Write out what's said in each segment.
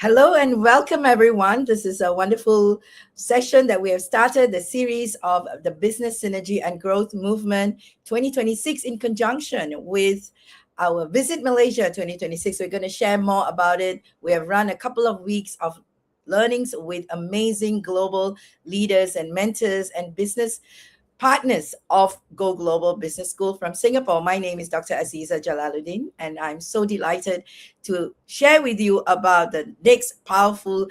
Hello and welcome, everyone. This is a wonderful session that we have started, the series of the Business Synergy and Growth Movement 2026 in conjunction with our Visit Malaysia 2026. We're going to share more about it. We have run a couple of weeks of learnings with amazing global leaders and mentors and business partners of Go Global Business School from Singapore. My name is Dr. Azeeza Jalaludeen, and I'm so delighted to share with you about the next powerful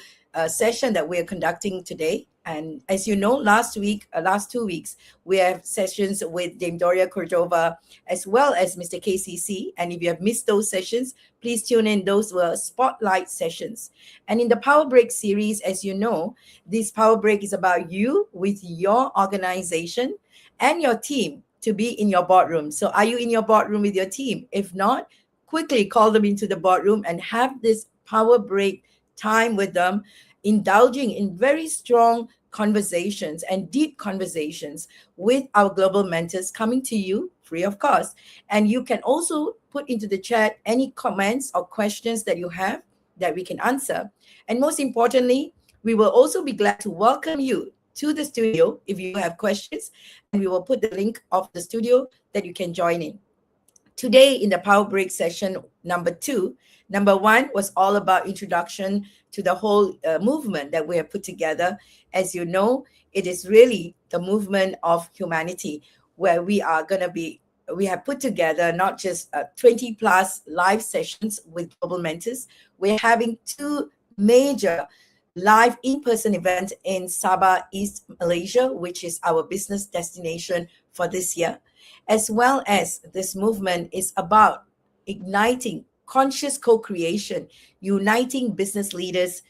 session that we're conducting today. And as you know, last 2 weeks, we have sessions with Dame Doria Cordova as well as Mr. KCC. And if you have missed those sessions, please tune in. Those were spotlight sessions. And in the Power Break series, as you know, this Power Break is about you with your organization and your team to be in your boardroom. So are you in your boardroom with your team? If not, quickly call them into the boardroom and have this Power Break time with them, indulging in very strong conversations and deep conversations with our global mentors coming to you free of cost. And you can also put into the chat any comments or questions that you have that we can answer. And most importantly, we will also be glad to welcome you to the studio if you have questions, and we will put the link of the studio that you can join in. Today in the Power Break session number 2, number 1 was all about introduction to the whole movement that we have put together. As you know, it is really the movement of humanity, where we have put together not just 20 plus live sessions with global mentors. We're having 2 major live in-person events in Sabah, East Malaysia, which is our business destination for this year, as well as this movement is about igniting conscious co-creation, uniting business leaders,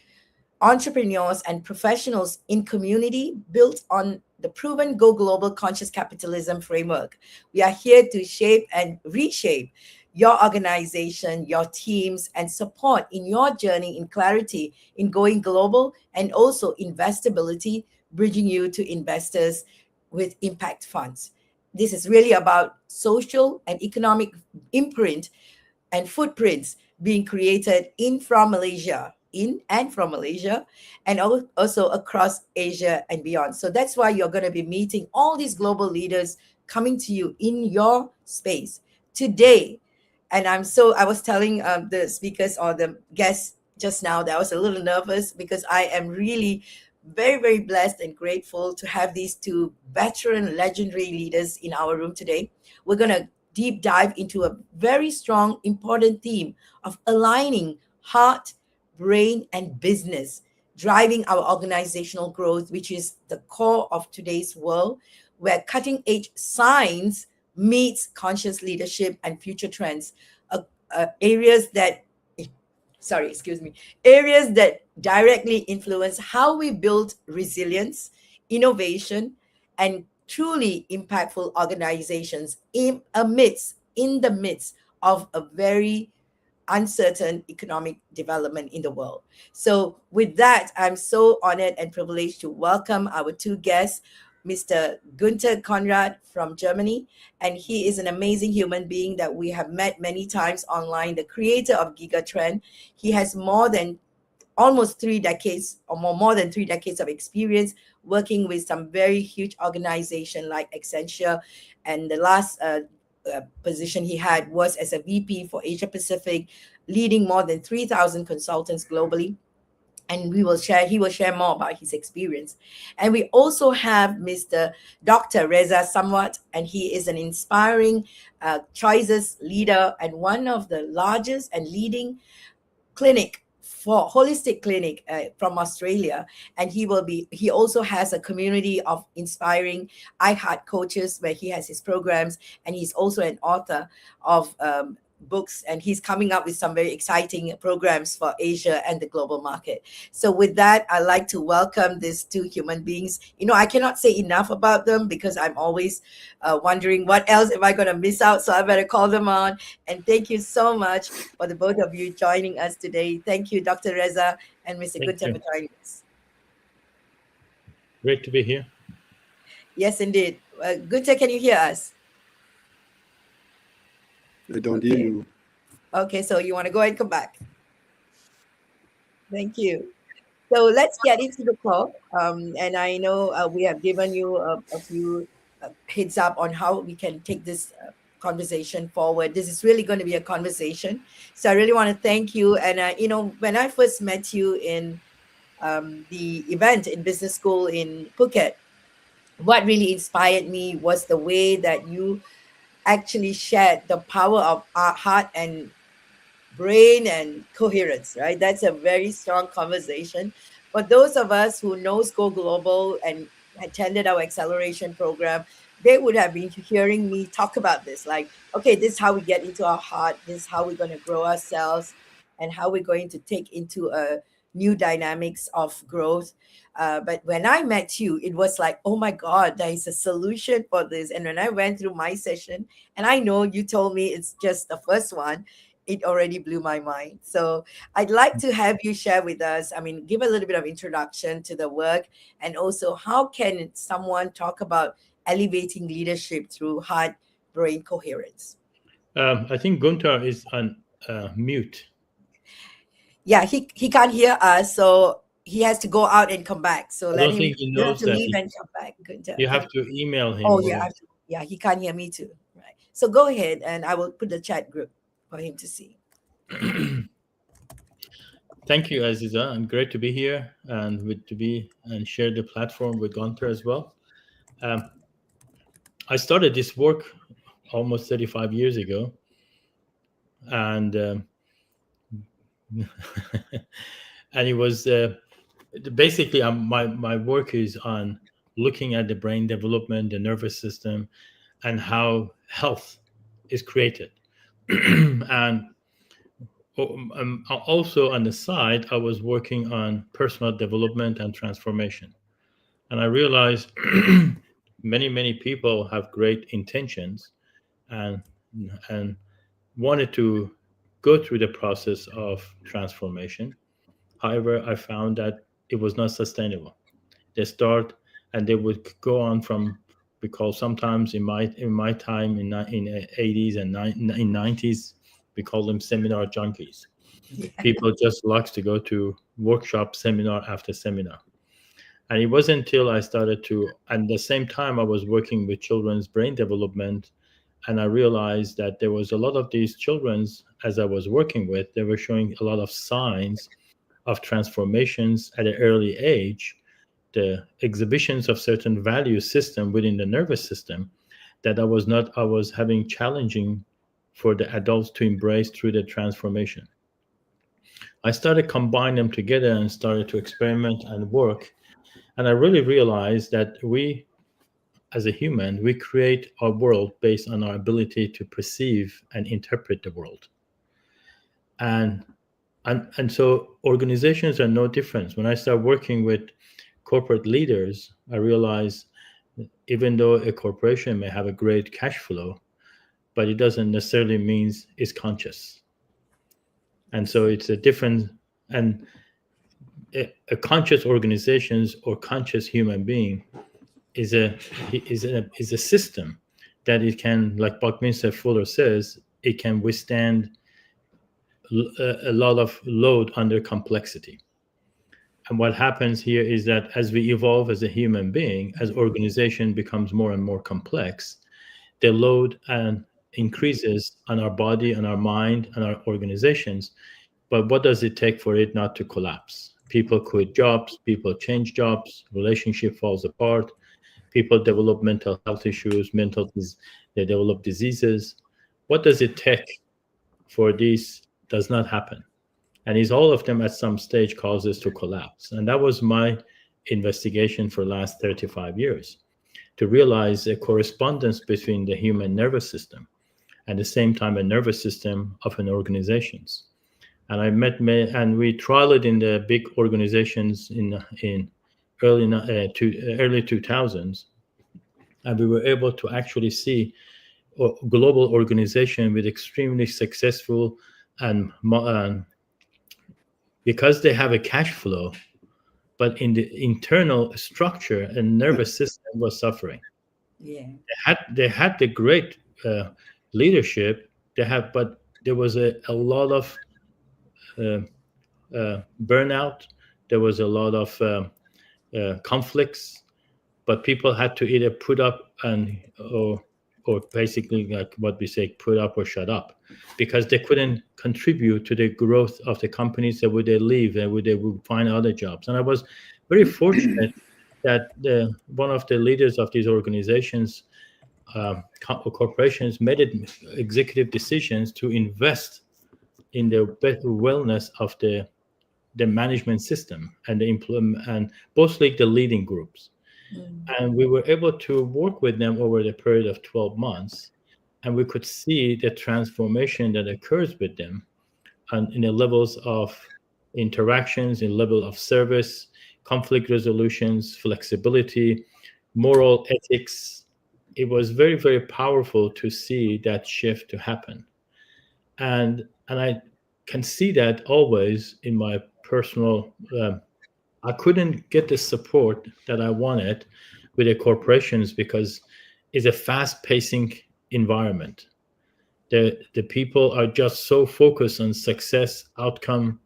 entrepreneurs, and professionals in community built on the proven Go Global Conscious Capitalism framework. We are here to shape and reshape your organization, your teams, and support in your journey in clarity, in going global, and also investability, bridging you to investors with impact funds. This is really about social and economic imprint and footprints being created in and from Malaysia, and also across Asia and beyond. So that's why you're going to be meeting all these global leaders coming to you in your space today. And I was telling the speakers or the guests just now that I was a little nervous because I am really very, very blessed and grateful to have these 2 veteran, legendary leaders in our room today. We're going to deep dive into a very strong, important theme of aligning heart, brain, and business, driving our organizational growth, which is the core of today's world, where cutting-edge science meets conscious leadership and future trends, areas that directly influence how we build resilience, innovation, and truly impactful organizations in the midst of a very uncertain economic development in the world. So with that, I'm so honored and privileged to welcome our 2 guests, Mr. GUNTER CONRAD from Germany, and he is an amazing human being that we have met many times online, the creator of GIGA Trend. He has more than 3 decades of experience working with some very huge organizations like Accenture, and the last position he had was as a VP for Asia Pacific, leading more than 3,000 consultants globally. And he will share more about his experience. And we also have Mr. Dr.h.c. SAMVAT, and he is an inspiring choices leader and one of the largest and leading holistic clinic from Australia. And he also has a community of inspiring iHeart coaches where he has his programs, and he's also an author of books, and he's coming up with some very exciting programs for Asia and the global market. So with that, I'd like to welcome these 2 human beings. I cannot say enough about them because I'm always wondering what else am I going to miss out, so I better call them on. And thank you so much for the both of you joining us today. Thank you, Dr. REZA and Mr. GUNTER, for joining us. Great to be here. Yes, indeed. GUNTER, can you hear us? I don't hear you. Okay, so you want to go ahead and come back? Thank you. So let's get into the call. And I know we have given you a few heads up on how we can take this conversation forward. This is really going to be a conversation. So I really want to thank you. And, when I first met you in the event in business school in Phuket, what really inspired me was the way that you actually shared the power of our heart and brain and coherence, right? That's a very strong conversation. For those of us who knows Go Global and attended our acceleration program, they would have been hearing me talk about this. Like, okay, this is how we get into our heart. This is how we're going to grow ourselves and how we're going to take into a new dynamics of growth. But when I met you, it was like, oh my God, there is a solution for this. And when I went through my session, and I know you told me it's just the first one, it already blew my mind. So I'd like to have you share with us, I mean, give a little bit of introduction to the work, and also how can someone talk about elevating leadership through heart brain coherence? I think Gunter is on mute. Yeah, he can't hear us, so he has to go out and come back. So I let don't him, think he you have knows to that. leave and come back. Good. You Can, have to email him oh yeah, or. yeah, he can't hear me too. Right. So go ahead and I will put the chat group for him to see. Thank you, Aziza, and great to be here and share the platform with Gunter as well. Um, I started this work almost 35 years ago, and and it was basically my work is on looking at the brain development, the nervous system, and how health is created. And also on the side, I was working on personal development and transformation. And I realized many people have great intentions and and wanted to go through the process of transformation. However, I found that it was not sustainable. They start and they would go on from, because sometimes in my time in 80s and in 90s, we call them seminar junkies. Yeah. People just likes to go to workshop, seminar after seminar. And it wasn't until I started to, at the same time I was working with children's brain development, and I realized that there was a lot of these children's, as I was working with, they were showing a lot of signs of transformations at an early age, the exhibitions of certain value system within the nervous system that I was having challenging for the adults to embrace through the transformation. I started combining them together and started to experiment and work. And I really realized that we, as a human, we create our world based on our ability to perceive and interpret the world. And so organizations are no different. When I start working with corporate leaders, I realize even though a corporation may have a great cash flow, but it doesn't necessarily mean it's conscious. And so it's a different, and a conscious organizations or conscious human being is a system that it can, like Buckminster Fuller says, it can withstand a lot of load under complexity. And what happens here is that as we evolve as a human being, as organization becomes more and more complex, the load and increases on our body, on our mind, on our organizations. But what does it take for it not to collapse? People quit jobs, people change jobs, relationship falls apart, people develop mental health issues, they develop diseases. What does it take for this does not happen? And is all of them at some stage causes to collapse? And that was my investigation for the last 35 years, to realize a correspondence between the human nervous system and the same time a nervous system of an organizations. And and we trialed it in the big organizations in early 2000s, and we were able to actually see a global organization with extremely successful and because they have a cash flow, but in the internal structure and nervous system was suffering. Yeah. They had the great leadership they have, but there was a lot of uh, burnout. There was a lot of conflicts, but people had to either put up and or basically like what we say, put up or shut up, because they couldn't contribute to the growth of the companies. That would they leave and would they would find other jobs. And I was very fortunate that one of the leaders of these organizations, corporations, made executive decisions to invest in the wellness of the management system and the implement, and mostly the leading groups. And we were able to work with them over the period of 12 months, and we could see the transformation that occurs with them, and in the levels of interactions, in level of service, conflict resolutions, flexibility, moral ethics. It was very, very powerful to see that shift to happen. And I can see that always in my personal. I couldn't get the support that I wanted with the corporations because it's a fast-pacing environment. The people are just so focused on success outcome,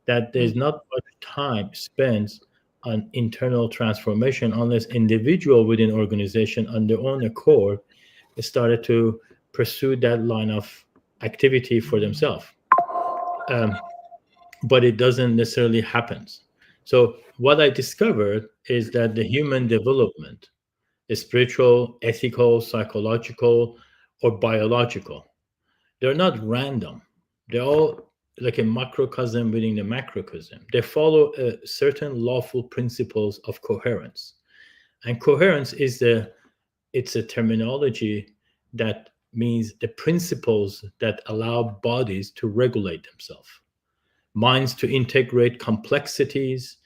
that there's not much time spent on internal transformation unless individual within organization on their own accord started to pursue that line of activity for themselves. But it doesn't necessarily happen. So what I discovered is that the human development is spiritual, ethical, psychological, or biological. They're not random. They're all like a macrocosm within the macrocosm. They follow a certain lawful principles of coherence. And coherence is it's a terminology that means the principles that allow bodies to regulate themselves, minds to integrate complexities,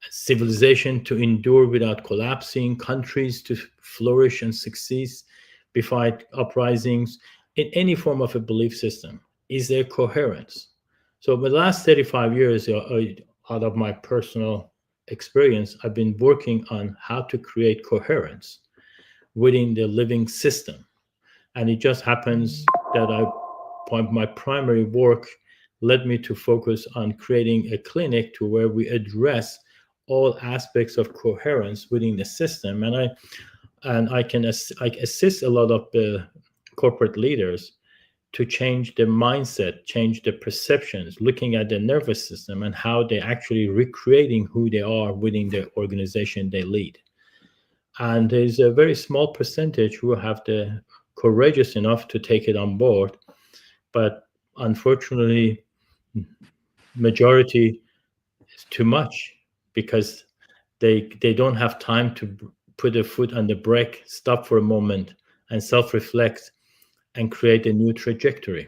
civilization to endure without collapsing, countries to flourish and succeed, despite uprisings, in any form of a belief system. Is there coherence? So, the last 35 years, out of my personal experience, I've been working on how to create coherence within the living system. And it just happens that my primary work led me to focus on creating a clinic to where we address all aspects of coherence within the system. And I can assist a lot of the corporate leaders to change the mindset, change the perceptions, looking at the nervous system and how they're actually recreating who they are within the organization they lead. And there's a very small percentage who have the courageous enough to take it on board, but unfortunately majority is too much, because they don't have time to put a foot on the brake, stop for a moment and self-reflect and create a new trajectory.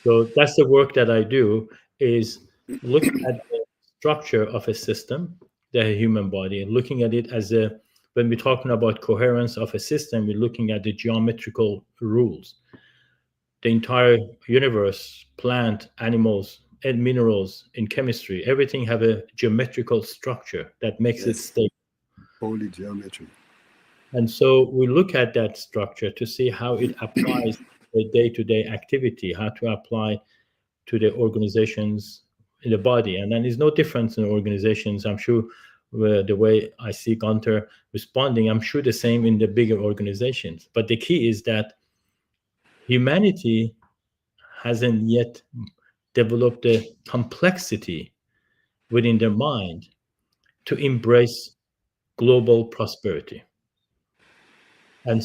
So that's the work that I do, is look at the structure of a system, the human body, and looking at it as when we're talking about coherence of a system, we're looking at the geometrical rules. The entire universe, plant, animals, and minerals, in chemistry, everything have a geometrical structure that makes it stable. Holy geometry. And so we look at that structure to see how it applies to the day-to-day activity, how to apply to the organizations in the body. And then there's no difference in organizations. I'm sure the way I see GUNTER responding, I'm sure the same in the bigger organizations. But the key is that humanity hasn't yet developed the complexity within their mind to embrace global prosperity. And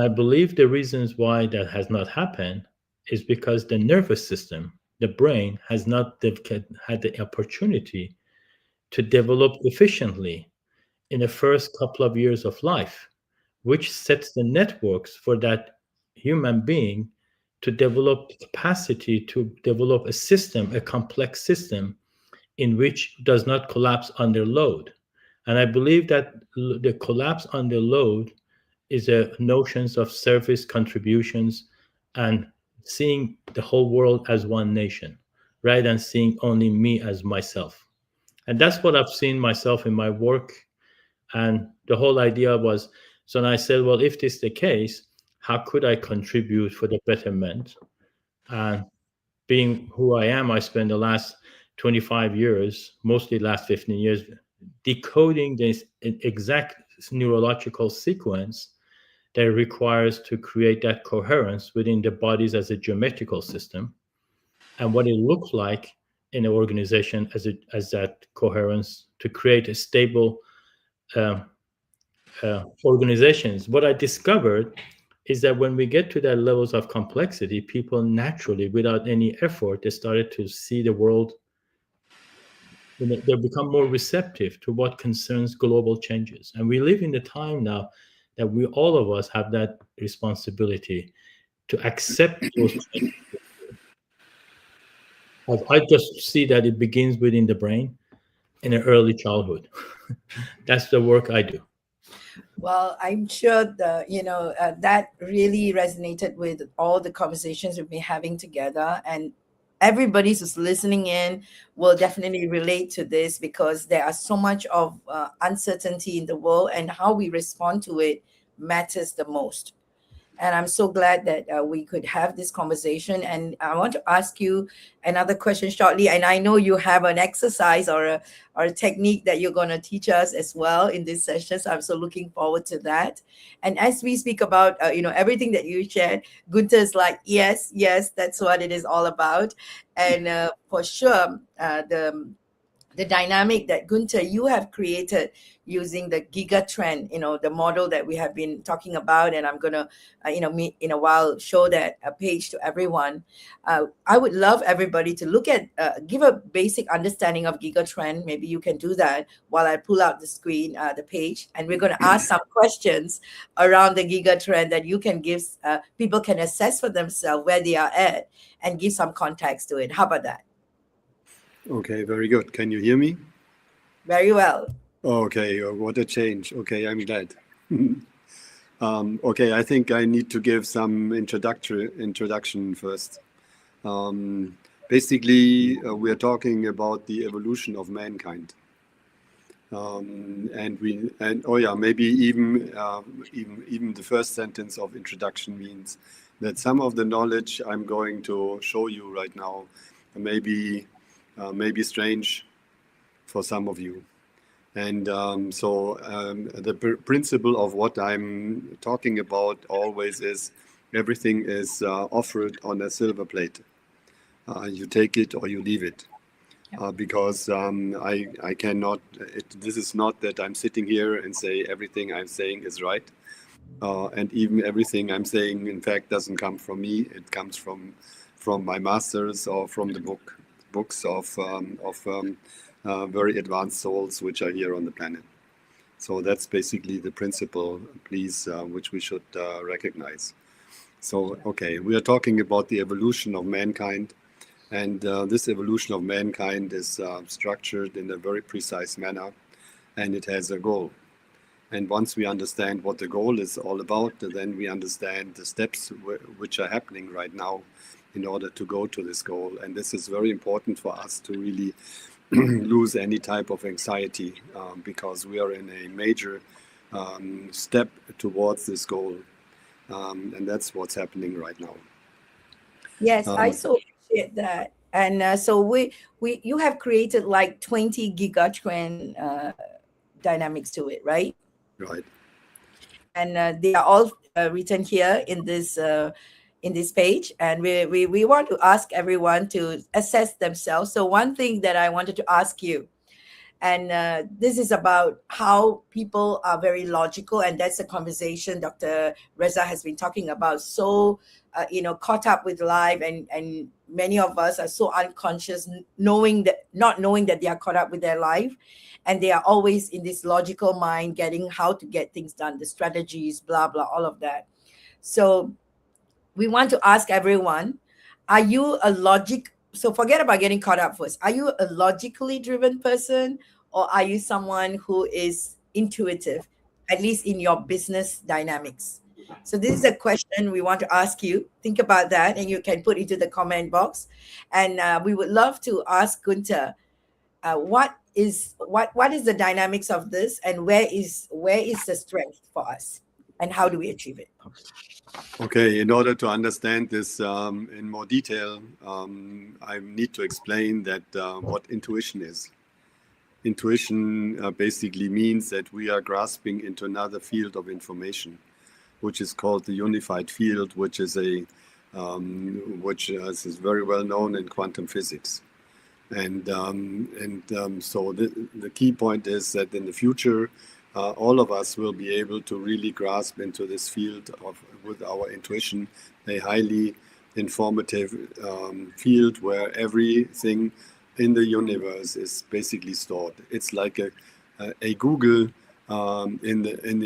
I believe the reasons why that has not happened is because the nervous system, the brain, has not had the opportunity to develop efficiently in the first couple of years of life, which sets the networks for that human being to develop capacity to develop a system, a complex system, in which does not collapse under load. And I believe that the collapse under load is a notions of service contributions and seeing the whole world as one nation, rather than seeing only me as myself. And that's what I've seen myself in my work. And the whole idea was, so I said, well, if this is the case, how could I contribute for the betterment? And being who I am, I spent the last 25 years, mostly last 15 years, decoding this exact neurological sequence that requires to create that coherence within the bodies as a geometrical system, and what it looks like in an organization as that coherence to create a stable uh, organizations. What I discovered is that when we get to that levels of complexity, people naturally, without any effort, they started to see the world. They become more receptive to what concerns global changes. And we live in the time now that we, all of us, have that responsibility to accept those changes. I just see that it begins within the brain in an early childhood. That's the work I do. Well, I'm sure that really resonated with all the conversations we've been having together, and everybody who's listening in will definitely relate to this, because there are so much of uncertainty in the world, and how we respond to it matters the most. And I'm so glad that we could have this conversation. And I want to ask you another question shortly. And I know you have an exercise or a technique that you're going to teach us as well in this session. So I'm so looking forward to that. And as we speak about everything that you shared, Gunther is like, yes, yes, that's what it is all about. And for sure, the dynamic that Gunther you have created using the GIGA trend, the model that we have been talking about, and I'm gonna, in a while show that page to everyone. I would love everybody to look at, give a basic understanding of GIGA trend. Maybe you can do that while I pull out the screen, the page, and we're gonna ask some questions around the GIGA trend that you can give, people can assess for themselves where they are at and give some context to it. How about that? Okay, very good. Can you hear me? Very well. Okay, what a change. Okay, I'm glad. Okay, I think I need to give some introduction first. Basically, we are talking about the evolution of mankind. Maybe even the first sentence of introduction means that some of the knowledge I'm going to show you right now may be strange for some of you. And the principle of what I'm talking about always is everything is offered on a silver plate. You take it or you leave it. Because I cannot, this is not that I'm sitting here and say everything I'm saying is right. And even everything I'm saying, in fact, doesn't come from me. It comes from my masters or from the books of very advanced souls which are here on the planet. So that's basically the principle, please, which we should recognize. So, okay, we are talking about the evolution of mankind. And this evolution of mankind is structured in a very precise manner, and it has a goal. And once we understand what the goal is all about, then we understand the steps which are happening right now in order to go to this goal. And this is very important for us to really lose any type of anxiety, because we are in a major step towards this goal. And that's what's happening right now. Yes, I so appreciate that. And so you have created like 20 gigatrend dynamics to it, right? Right. And they are all written here in this page, and we want to ask everyone to assess themselves. So one thing that I wanted to ask you, and this is about how people are very logical, and that's a conversation Dr. Reza has been talking about. So caught up with life, and many of us are so unconscious, not knowing that they are caught up with their life, and they are always in this logical mind, getting how to get things done, the strategies, blah blah, all of that. So we want to ask everyone, are you a logic? So forget about getting caught up first. Are you a logically driven person, or are you someone who is intuitive, at least in your business dynamics? So this is a question we want to ask you. Think about that, and you can put into the comment box. And we would love to ask Gunther, what is the dynamics of this, and where is the strength for us? and how do we achieve it? Okay, in order to understand this in more detail, I need to explain that what intuition is. Intuition basically means that we are grasping into another field of information, which is called the unified field, which is is very well known in quantum physics. And so the key point is that in the future, all of us will be able to really grasp into this field with our intuition, a highly informative field where everything in the universe is basically stored. It's like a Google in an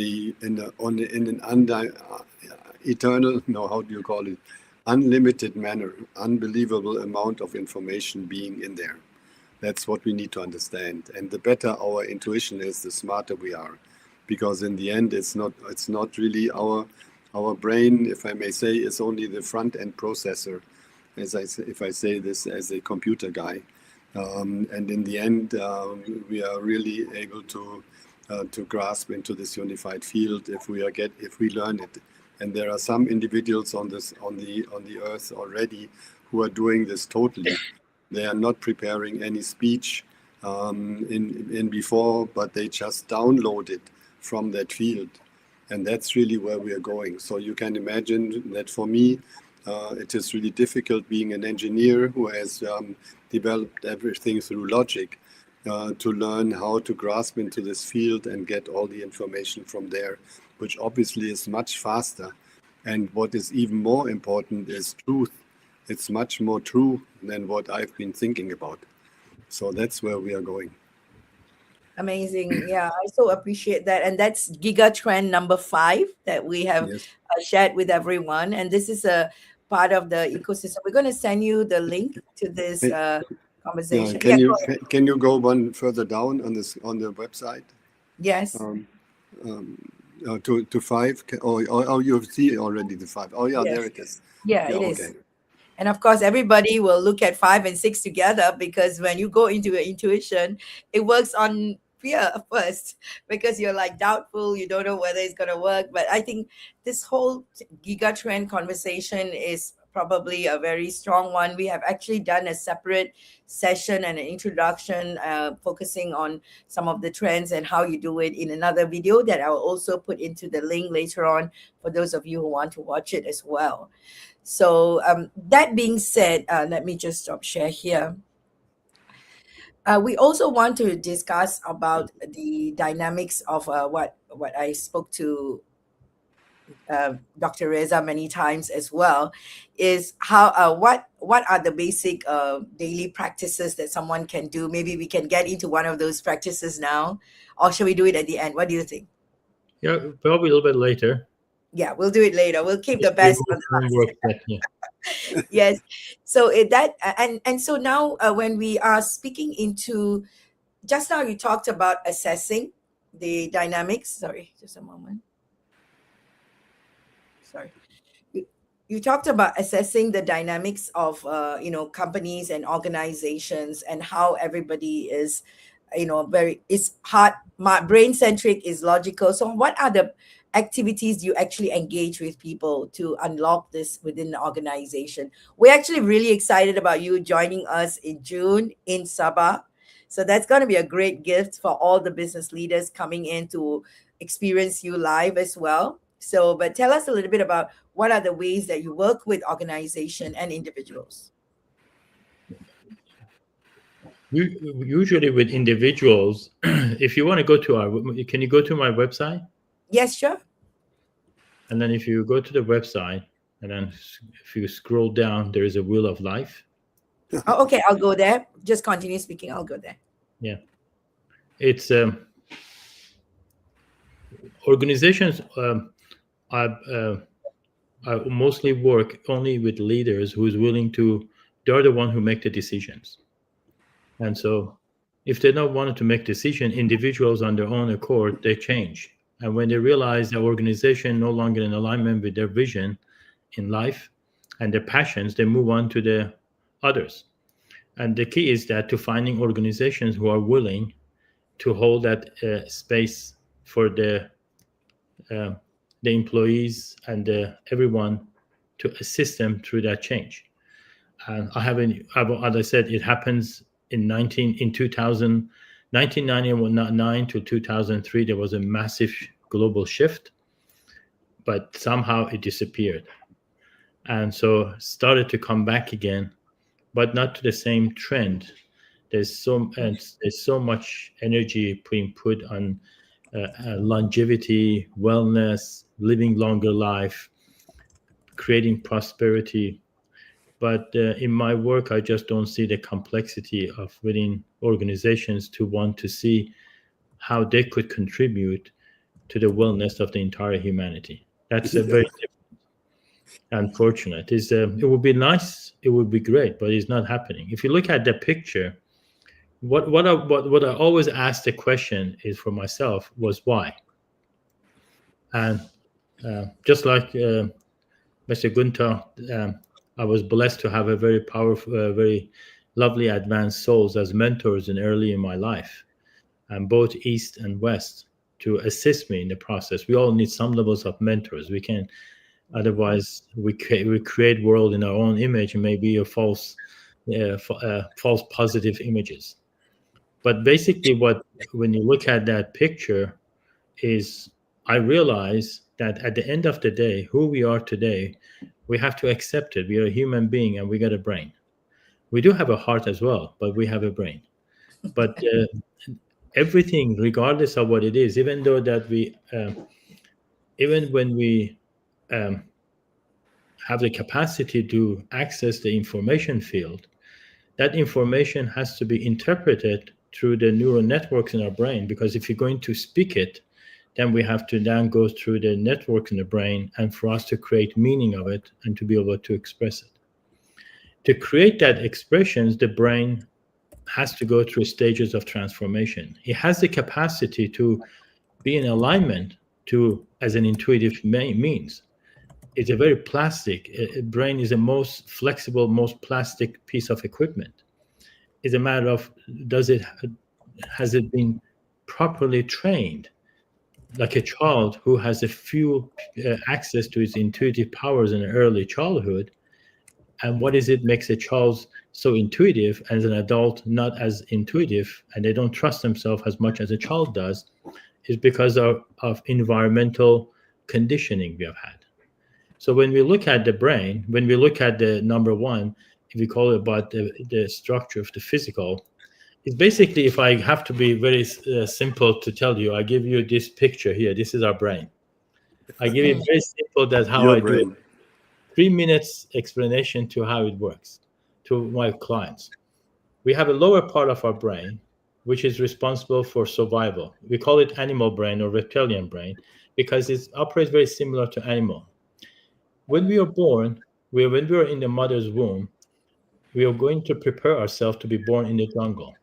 eternal, no, how do you call it? Unlimited manner, unbelievable amount of information being in there. That's what we need to understand. And the better our intuition is, the smarter we are, because in the end, it's not really our brain, if I may say, is only the front end processor, if I say this as a computer guy. And in the end, we are really able to grasp into this unified field if we learn it. And there are some individuals on the earth already who are doing this totally. They are not preparing any speech in before, but they just download it from that field. And that's really where we are going. So you can imagine that for me, it is really difficult being an engineer who has developed everything through logic to learn how to grasp into this field and get all the information from there, which obviously is much faster. And what is even more important is truth. It's much more true than what I've been thinking about. So that's where we are going. Amazing. Yeah, I so appreciate that. And that's Giga Trend number 5 that we have shared with everyone. And this is a part of the ecosystem. We're going to send you the link to this conversation. Can you go one further down on the website? Yes. To 5. Oh, you see already the 5. Oh, yeah, yes. There it is. Yeah, it is. And of course, everybody will look at 5 and 6 together, because when you go into your intuition, it works on fear first, because you're like doubtful, you don't know whether it's going to work. But I think this whole Giga Trend conversation is probably a very strong one. We have actually done a separate session and an introduction focusing on some of the trends and how you do it in another video that I will also put into the link later on for those of you who want to watch it as well. So that being said, let me just stop share here. We also want to discuss about the dynamics of what I spoke to Dr. Reza many times as well, is how what are the basic daily practices that someone can do. Maybe we can get into one of those practices now, or shall we do it at the end? What do you think? Yeah, probably a little bit later. Yeah, we'll do it later. We'll keep the best for the last. Yes. So so now when we are speaking into, just now you talked about assessing the dynamics. Sorry, just a moment. Sorry. You talked about assessing the dynamics of companies and organizations, and how everybody is brain centric, is logical. So what are the activities you actually engage with people to unlock this within the organization? We're actually really excited about you joining us in June in Sabah. So that's going to be a great gift for all the business leaders coming in to experience you live as well. So, but tell us a little bit about what are the ways that you work with organization and individuals. Usually with individuals, if you want to go to can you go to my website? Yes, sure. And then if you go to the website, and then if you scroll down, there is a Wheel of Life. Oh, okay, I'll go there. Just continue speaking. I'll go there. Yeah. It's organizations. I mostly work only with leaders who's willing to, they're the one who make the decisions. And so if they don't want to make decision, individuals on their own accord, they change. And when they realize the organization no longer in alignment with their vision in life and their passions, they move on to the others. And the key is that to finding organizations who are willing to hold that space for the the employees and everyone to assist them through that change. And as I said, it happens in 1999 to 2003. There was a massive global shift, but somehow it disappeared, and so started to come back again, but not to the same trend. There's so much energy being put on longevity, wellness, living longer life, creating prosperity. But in my work, I just don't see the complexity of within organizations to want to see how they could contribute to the wellness of the entire humanity. That's a very unfortunate. It would be nice, it would be great, but it's not happening. If you look at the picture, what I always ask the question is for myself was why. And just like Mr. Gunter, I was blessed to have a very powerful, very lovely advanced souls as mentors early in my life, and both East and West, to assist me in the process. We all need some levels of mentors. We can, otherwise we create world in our own image and maybe a false positive images. But basically, when you look at that picture, is I realize that at the end of the day, who we are today, we have to accept it. We are a human being and we got a brain. We do have a heart as well, but we have a brain. But everything, regardless of what it is, even though that even when we have the capacity to access the information field, that information has to be interpreted through the neural networks in our brain, because if you're going to speak it, then we have to then go through the networks in the brain, and for us to create meaning of it and to be able to express it. To create that expressions, the brain has to go through stages of transformation. It has the capacity to be in alignment to as an intuitive means. It's a very plastic. Brain is the most flexible, most plastic piece of equipment. It's a matter of has it been properly trained, like a child who has a few access to its intuitive powers in early childhood. And what is it makes a child so intuitive, as an adult not as intuitive, and they don't trust themselves as much as a child does, is because of environmental conditioning we have had. So when we look at the brain, when we look at the number one, if we call it about the structure of the physical, it's basically, if I have to be very simple to tell you, I give you this picture here. This is our brain. I give you very simple, that's how I do it. 3 minutes explanation to how it works to my clients. We have a lower part of our brain, which is responsible for survival. We call it animal brain or reptilian brain because it operates very similar to animal. When we are born, when we are in the mother's womb, we are going to prepare ourselves to be born in the jungle.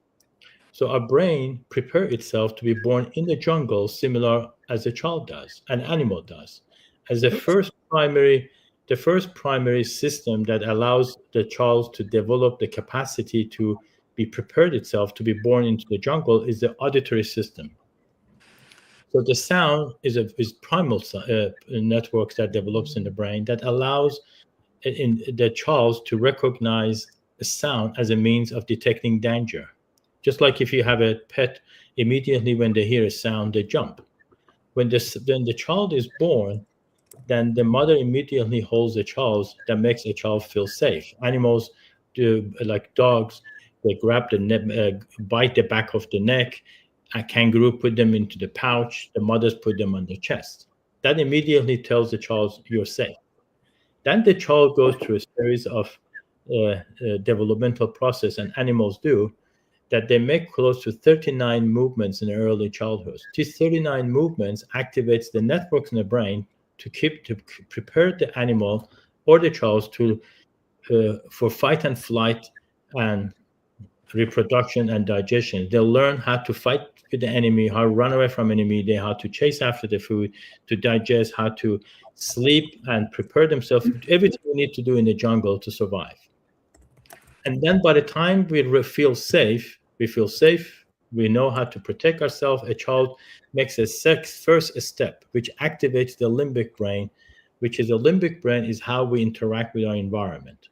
So our brain prepares itself to be born in the jungle, similar as a child does, an animal does, as the first primary system that allows the child to develop the capacity to be prepared itself to be born into the jungle is the auditory system. So the sound is primal networks that develops in the brain that allows in the child to recognize a sound as a means of detecting danger. Just like if you have a pet, immediately when they hear a sound, they jump. When the child is born, then the mother immediately holds the child. That makes a child feel safe. Animals do, like dogs, they grab the neck, bite the back of the neck. A kangaroo put them into the pouch. The mothers put them on the chest. That immediately tells the child you're safe. Then the child goes through a series of developmental process, and animals do, that they make close to 39 movements in early childhood. These 39 movements activates the networks in the brain to prepare the animal or the child for fight and flight and reproduction and digestion. They'll learn how to fight with the enemy, how to run away from enemy, how to chase after the food, to digest, how to sleep and prepare themselves, everything we need to do in the jungle to survive. And then by the time we feel safe, We know how to protect ourselves. A child makes a first step, which activates the limbic brain, which is the limbic brain is how we interact with our environment.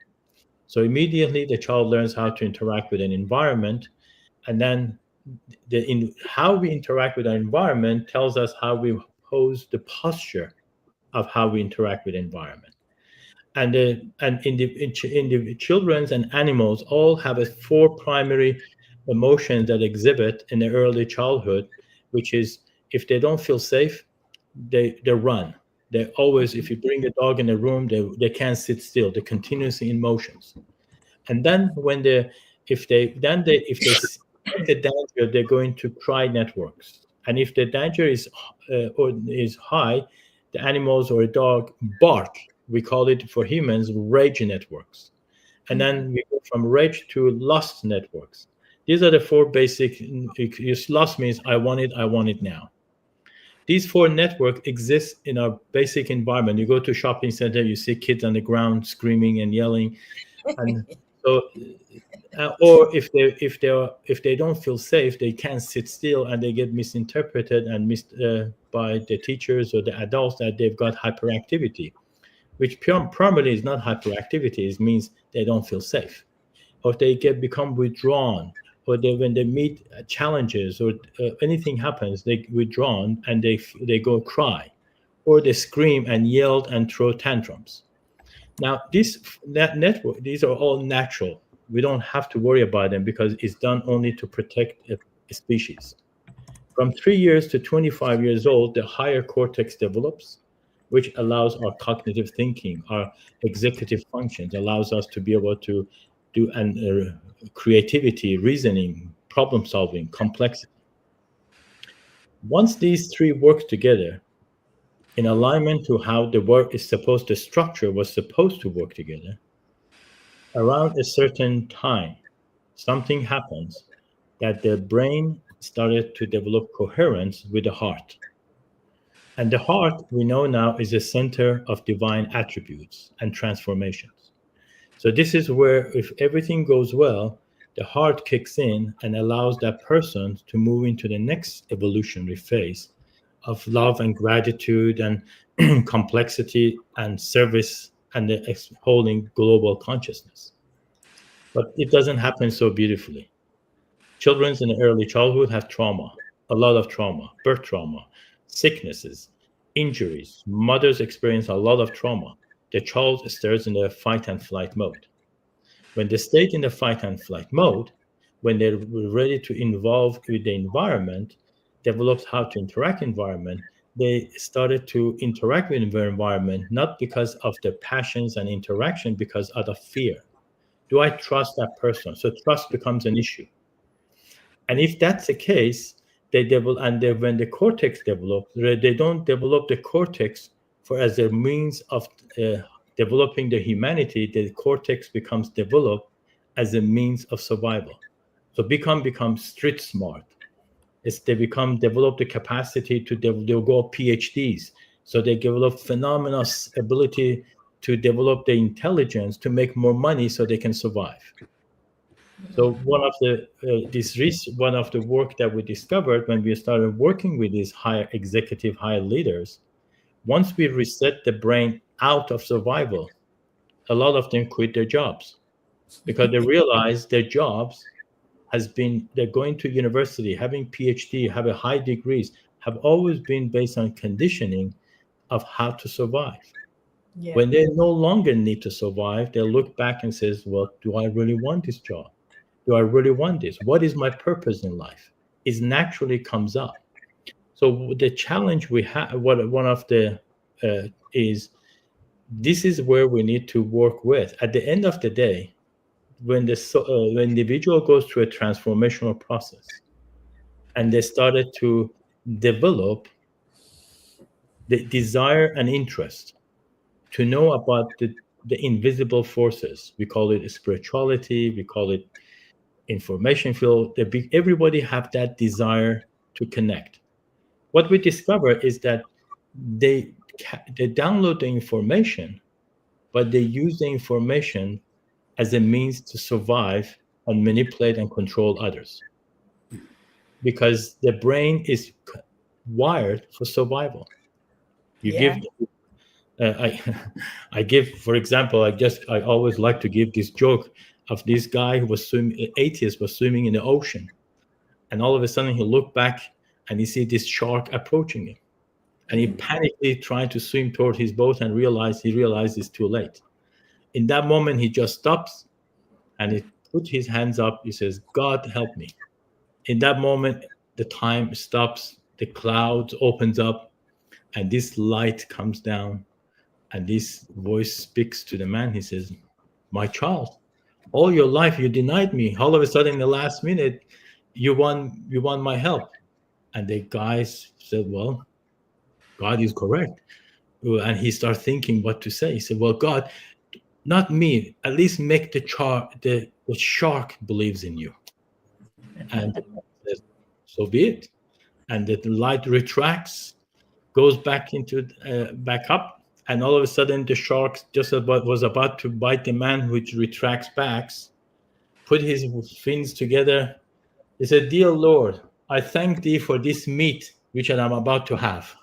So immediately the child learns how to interact with an environment, and then how we interact with our environment tells us how we pose the posture of how we interact with the environment. And in the children's and animals all have 4 primary emotions that exhibit in the early childhood, which is if they don't feel safe, they run. They always, if you bring a dog in a room, they can't sit still. They're continuously in motions. And then when if they see the danger, they're going to try networks. And if the danger is high, the animals or a dog bark. We call it for humans rage networks. And then we go from rage to lust networks. These are the 4 basic. Lust means I want it now. These 4 networks exist in our basic environment. You go to a shopping center, you see kids on the ground screaming and yelling, and so or if they don't feel safe, they can't sit still, and they get misinterpreted and by the teachers or the adults that they've got hyperactivity, which primarily is not hyperactivity. It means they don't feel safe, or they become withdrawn, or when they meet challenges or anything happens, they withdrawn and they go cry, or they scream and yell and throw tantrums. Now, network, these are all natural. We don't have to worry about them because it's done only to protect a species. From 3 years to 25 years old, the higher cortex develops, which allows our cognitive thinking, our executive functions, allows us to be able to do creativity, reasoning, problem solving, complexity. Once these 3 work together, in alignment to how the work is supposed to structure, was supposed to work together, around a certain time, something happens that the brain started to develop coherence with the heart. And the heart, we know now, is a center of divine attributes and transformations. So this is where, if everything goes well, the heart kicks in and allows that person to move into the next evolutionary phase of love and gratitude and complexity and service and the holding global consciousness. But it doesn't happen so beautifully. Children in the early childhood have trauma, a lot of trauma, birth trauma, sicknesses, injuries. Mothers experience a lot of trauma. The child stays in the fight and flight mode. When they stay in the fight and flight mode, when they're ready to involve with the environment, developed how to interact environment, they started to interact with their environment, not because of their passions and interaction, because out of fear. Do I trust that person? So trust becomes an issue. And if that's the case, they develop, and when the cortex develops, they don't develop the cortex as a means of developing the humanity. The cortex becomes developed as a means of survival. So become street smart. They develop the capacity to they'll go PhDs. So they develop phenomenal ability to develop the intelligence to make more money so they can survive. So one of the work that we discovered when we started working with these higher executive, higher leaders, once we reset the brain out of survival, a lot of them quit their jobs because they realize their jobs they're going to university, having PhD, have a high degrees, have always been based on conditioning of how to survive. Yeah. When they no longer need to survive, they look back and says, well, do I really want this job? Do I really want this? What is my purpose in life? It naturally comes up. So the challenge we have, one of the is, this is where we need to work with. At the end of the day, when the individual goes through a transformational process and they started to develop the desire and interest to know about the invisible forces, we call it spirituality, we call it information field, everybody have that desire to connect. What we discover is that they download the information, but they use the information as a means to survive and manipulate and control others. because the brain is wired for survival. You Yeah. give I give, for example, I always like to give this joke of this guy who was swimming, atheist, was swimming in the ocean, and all of a sudden he looked back and he see this shark approaching him, and he panically tried to swim toward his boat and realized it's too late. In that moment, he just stops and he put his hands up. He says, "God help me." In that moment, the time stops, the clouds opens up, and this light comes down, and this voice speaks to the man. He says, "My child, all your life you denied me. All of a sudden, in the last minute, you want my help." And the guy said, "Well, God is correct." And he started thinking what to say. He said, "Well, God, not me. At least make the shark believes in you." And said, "So be it." And the light retracts, goes back back up, and all of a sudden the shark was about to bite the man, which retracts back, put his fins together. He said, "Dear Lord, I thank thee for this meat which I am about to have."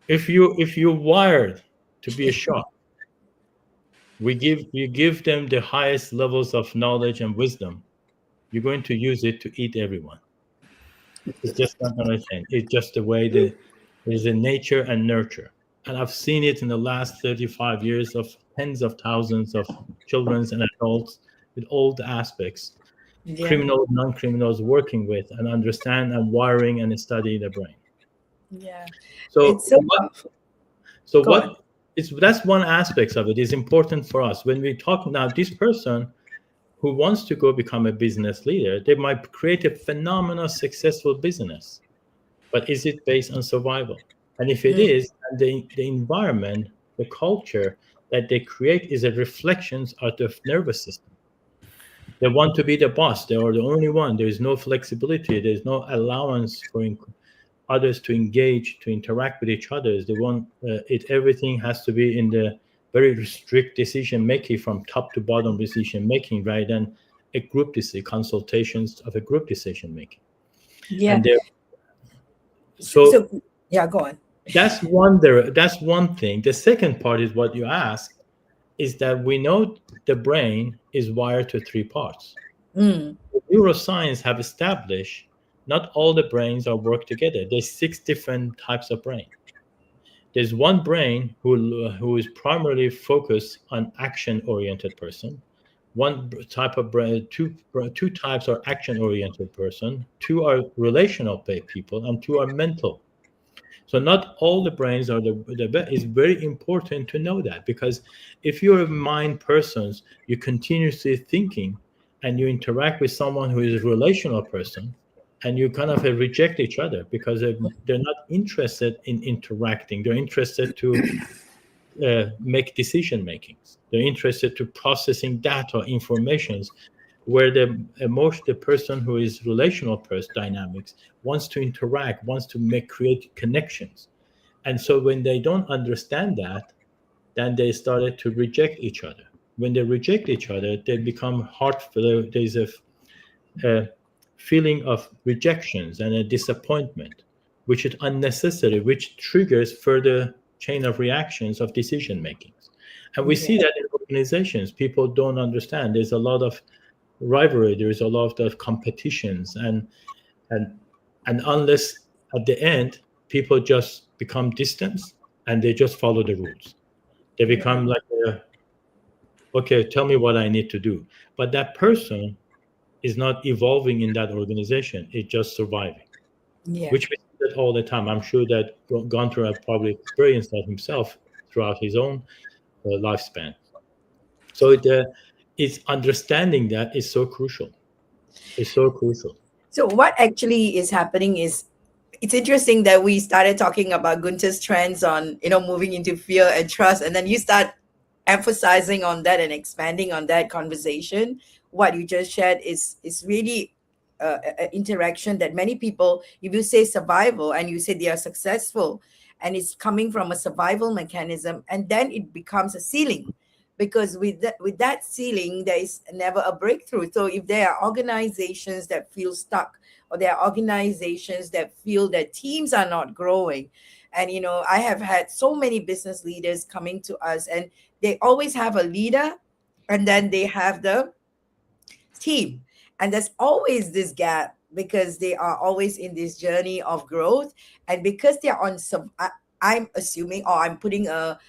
If you're wired to be a shark, we give them the highest levels of knowledge and wisdom. You're going to use it to eat everyone. It's just not going to change. It's just the way there's a nature and nurture. And I've seen it in the last 35 years of tens of thousands of children and adults with all the aspects, Yeah. criminals, non-criminals, working with and understand and wiring and study the brain. Yeah. So It's so powerful. Go on. that's one aspect of it. Is important for us when we talk now. This person who wants to go become a business leader, they might create a phenomenal, successful business, but is it based on survival? And if it is, the environment, the culture that they create is a reflection of the nervous system. They want to be the boss. They are the only one. There is no flexibility. There's no allowance for others to engage, to interact with each other. They want everything has to be in the very strict decision making, from top to bottom decision making, rather than a group decision, consultations of a group decision making. Yeah. And So yeah, go on. that's one thing. The second part is what you asked, is that we know the brain is wired to three parts. Neuroscience have established not all the brains are work together. There's 6 different types of brain. There's one brain who is primarily focused on action-oriented person. One type of brain, two types are action-oriented person. 2 are relational people, and 2 are mental. So not all the brains are the best. It's very important to know that, because if you're a mind person, you're continuously thinking, and you interact with someone who is a relational person, and you kind of reject each other because they're not interested in interacting. They're interested to make decision makings. They're interested to processing data, informations, where the person who is relational dynamics wants to interact, wants to create connections. And so when they don't understand that, then they started to reject each other. When they reject each other, they become heartful. There's a feeling of rejections and a disappointment, which is unnecessary, which triggers further chain of reactions of decision makings. And we see that in organizations. People don't understand. There's a lot of rivalry, there is a lot of competitions, and unless at the end people just become distant and they just follow the rules, they become like okay, tell me what I need to do. But that person is not evolving in that organization. It's just surviving, which we see that all the time. I'm sure that Gunter has probably experienced that himself throughout his own lifespan. So it's understanding that is so crucial. It's so crucial. So what actually is happening is, it's interesting that we started talking about Gunter's trends on, moving into fear and trust, and then you start emphasizing on that and expanding on that conversation. What you just shared is really an interaction that many people, if you say survival and you say they are successful, and it's coming from a survival mechanism, and then it becomes a ceiling because with that ceiling, there is never a breakthrough. So if there are organizations that feel stuck, or there are organizations that feel that teams are not growing, and I have had so many business leaders coming to us, and they always have a leader, and then they have the team, and there's always this gap because they are always in this journey of growth, and because they're on some, I'm assuming, or I'm putting a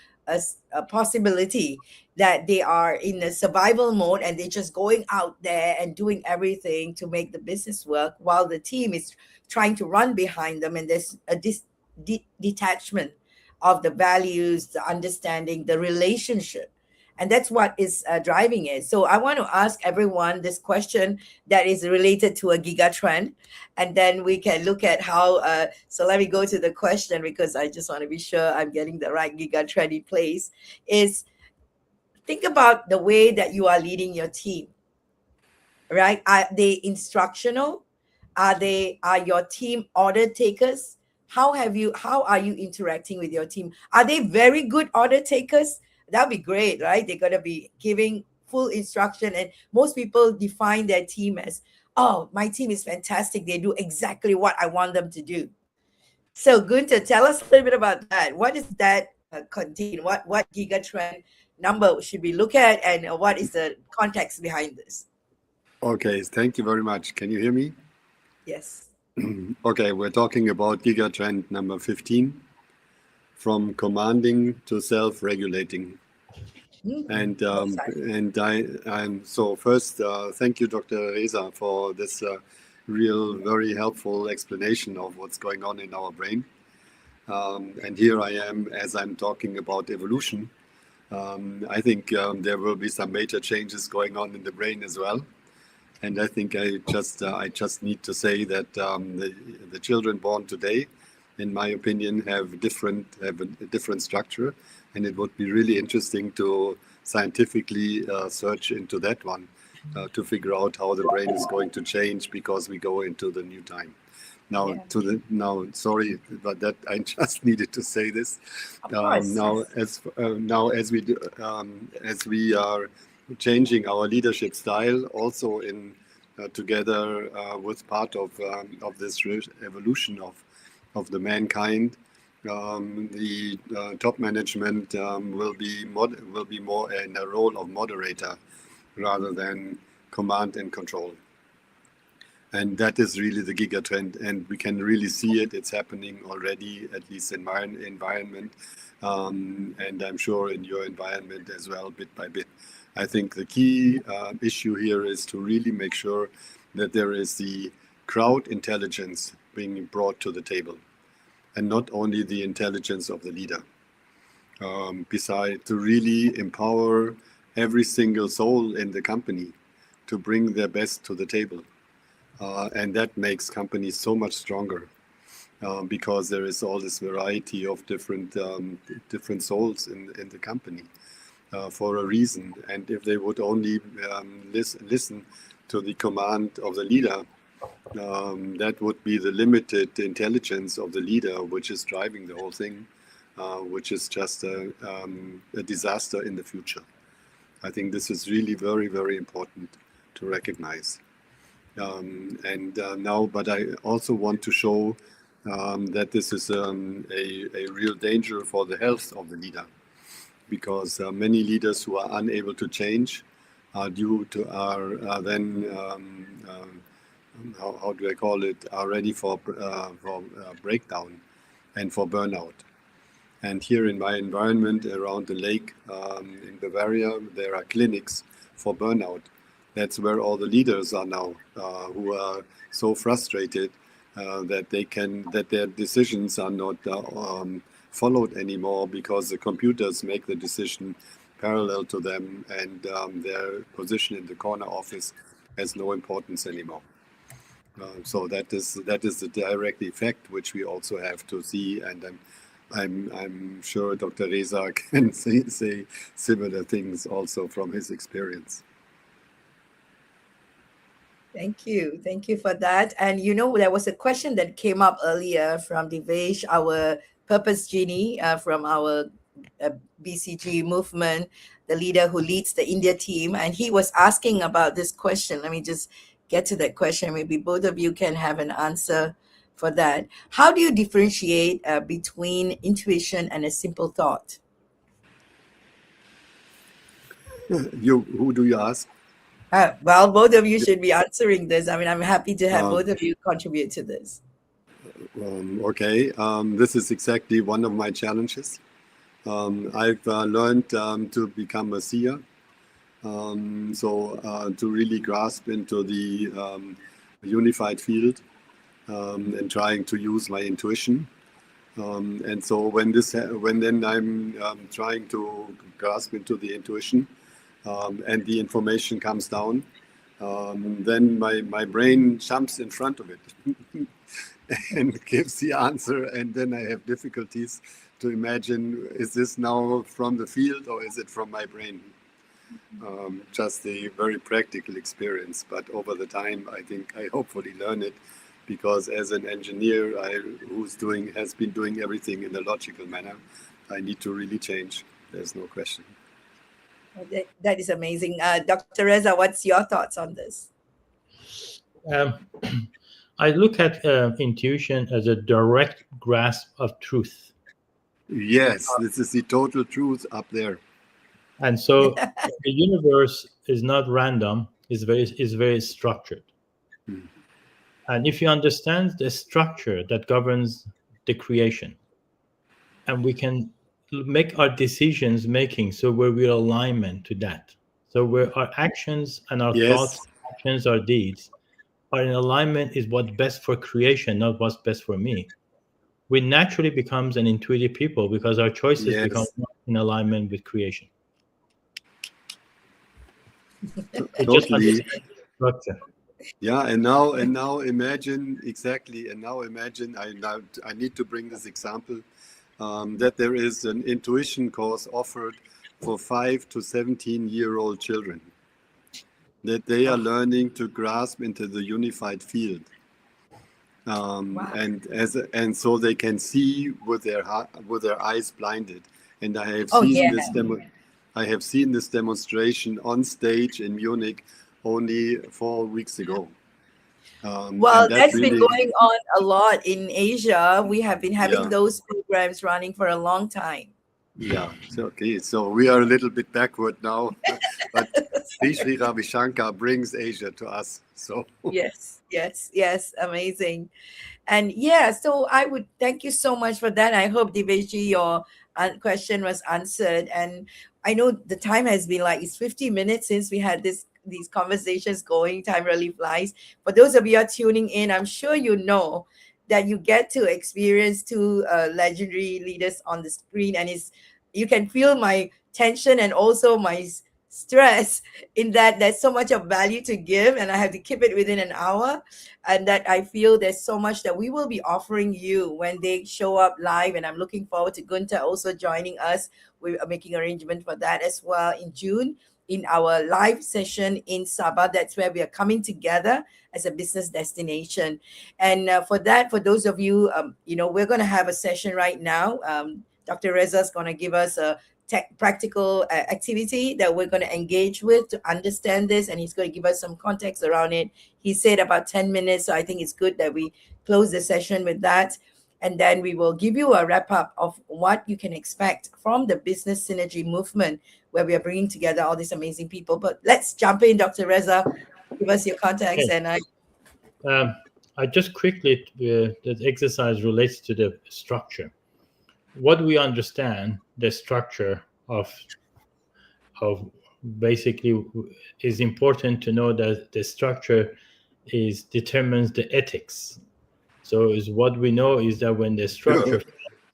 possibility that they are in a survival mode, and they're just going out there and doing everything to make the business work while the team is trying to run behind them, and there's a detachment of the values, the understanding, the relationship, and that's what is driving it. So I want to ask everyone this question that is related to a giga trend, and then we can look at how. So let me go to the question, because I just want to be sure I'm getting the right giga trend in place. Is, think about the way that you are leading your team, right? Are they instructional? Are your team order takers? How are you interacting with your team? Are they very good order takers? That'd be great, right? They're gonna be giving full instruction, and most people define their team as, oh, my team is fantastic. They do exactly what I want them to do. So Gunter, tell us a little bit about that. What does that contain? What giga trend number should we look at, and what is the context behind this? Okay, thank you very much. Can you hear me? Yes. Okay, we're talking about giga trend number 15, from commanding to self-regulating. So first, thank you, Dr. Reza, for this very helpful explanation of what's going on in our brain. And here I am, as I'm talking about evolution. I think there will be some major changes going on in the brain as well. And I think I just need to say that the children born today, in my opinion, have a different structure, and it would be really interesting to scientifically search into that one to figure out how the brain is going to change, because we go into the new time. Now, sorry, but that I just needed to say this. As we are changing our leadership style, also in together with part of this evolution of the mankind, the top management will be more in a role of moderator rather than command and control. And that is really the giga trend, and we can really see it. It's happening already, at least in my environment, and I'm sure in your environment as well, bit by bit. I think the key issue here is to really make sure that there is the crowd intelligence being brought to the table, and not only the intelligence of the leader. Besides, to really empower every single soul in the company to bring their best to the table. And that makes companies so much stronger, because there is all this variety of different souls in the company for a reason. And if they would only listen to the command of the leader, that would be the limited intelligence of the leader, which is driving the whole thing, which is just a disaster in the future. I think this is really very, very important to recognize. But I also want to show that this is a real danger for the health of the leader, because many leaders who are unable to change are ready for breakdown and for burnout. And here in my environment around the lake in Bavaria, there are clinics for burnout. That's where all the leaders are now, who are so frustrated that their decisions are not followed anymore, because the computers make the decision parallel to them, and their position in the corner office has no importance anymore. So that is the direct effect which we also have to see, and I'm sure Dr. Reza can say similar things also from his experience. Thank you for that. And there was a question that came up earlier from Devesh, our purpose genie from our BCG movement, the leader who leads the India team, and he was asking about this question. Let me just get to that question. Maybe both of you can have an answer for that. How do you differentiate between intuition and a simple thought? Who do you ask? Well, both of you should be answering this. I mean, I'm happy to have both of you contribute to this. Okay, this is exactly one of my challenges. I've learned to become a seer, to really grasp into the unified field and trying to use my intuition. And so when then I'm trying to grasp into the intuition and the information comes down, then my brain jumps in front of it and gives the answer, and then I have difficulties to imagine, is this now from the field or is it from my brain? Just a very practical experience, but over the time I think I hopefully learn it, because as an engineer has been doing everything in a logical manner, I need to really change. There's no question. That is amazing. Dr. Reza, what's your thoughts on this? I look at intuition as a direct grasp of truth. Yes, this is the total truth up there. And so the universe is not random, it's very structured. And if you understand the structure that governs the creation, and we can make our decisions making so we're alignment to that. So where our actions and our thoughts, actions, our deeds are in alignment is what's best for creation, not what's best for me. We naturally becomes an intuitive people because our choices become in alignment with creation. Totally. Yeah, and now imagine exactly. And now imagine I need to bring this example that there is an intuition course offered for 5 to 17-year-old children, that they are learning to grasp into the unified field, and so they can see with their eyes blinded. And I have seen this demonstration on stage in Munich only 4 weeks ago. Well, that's really been going on a lot in Asia. We have been having those programs running for a long time. Yeah, so we are a little bit backward now, but Sri Ravi Shankar brings Asia to us. So yes, amazing. And so I would thank you so much for that. I hope, Diveshji, your question was answered. And I know the time has been it's 50 minutes since we had these conversations going. Time really flies. For those of you who are tuning in, I'm sure you know that you get to experience two legendary leaders on the screen, and you can feel my tension and also my stress in that there's so much of value to give, and I have to keep it within an hour, and that I feel there's so much that we will be offering you when they show up live. And I'm looking forward to Gunter also joining us. We are making arrangement for that as well in June in our live session in Sabah. That's where we are coming together as a business destination. And for those of you, we're going to have a session right now. Dr. Reza is going to give us a practical activity that we're going to engage with to understand this, and he's going to give us some context around it. He said about 10 minutes, so I think it's good that we close the session with that, and then we will give you a wrap up of what you can expect from the business synergy movement, where we are bringing together all these amazing people. But let's jump in, Dr. Reza, give us your context. Okay. And I just quickly, that exercise relates to the structure. What we understand, the structure of basically is important to know that the structure determines the ethics. So is what we know is that when the structure,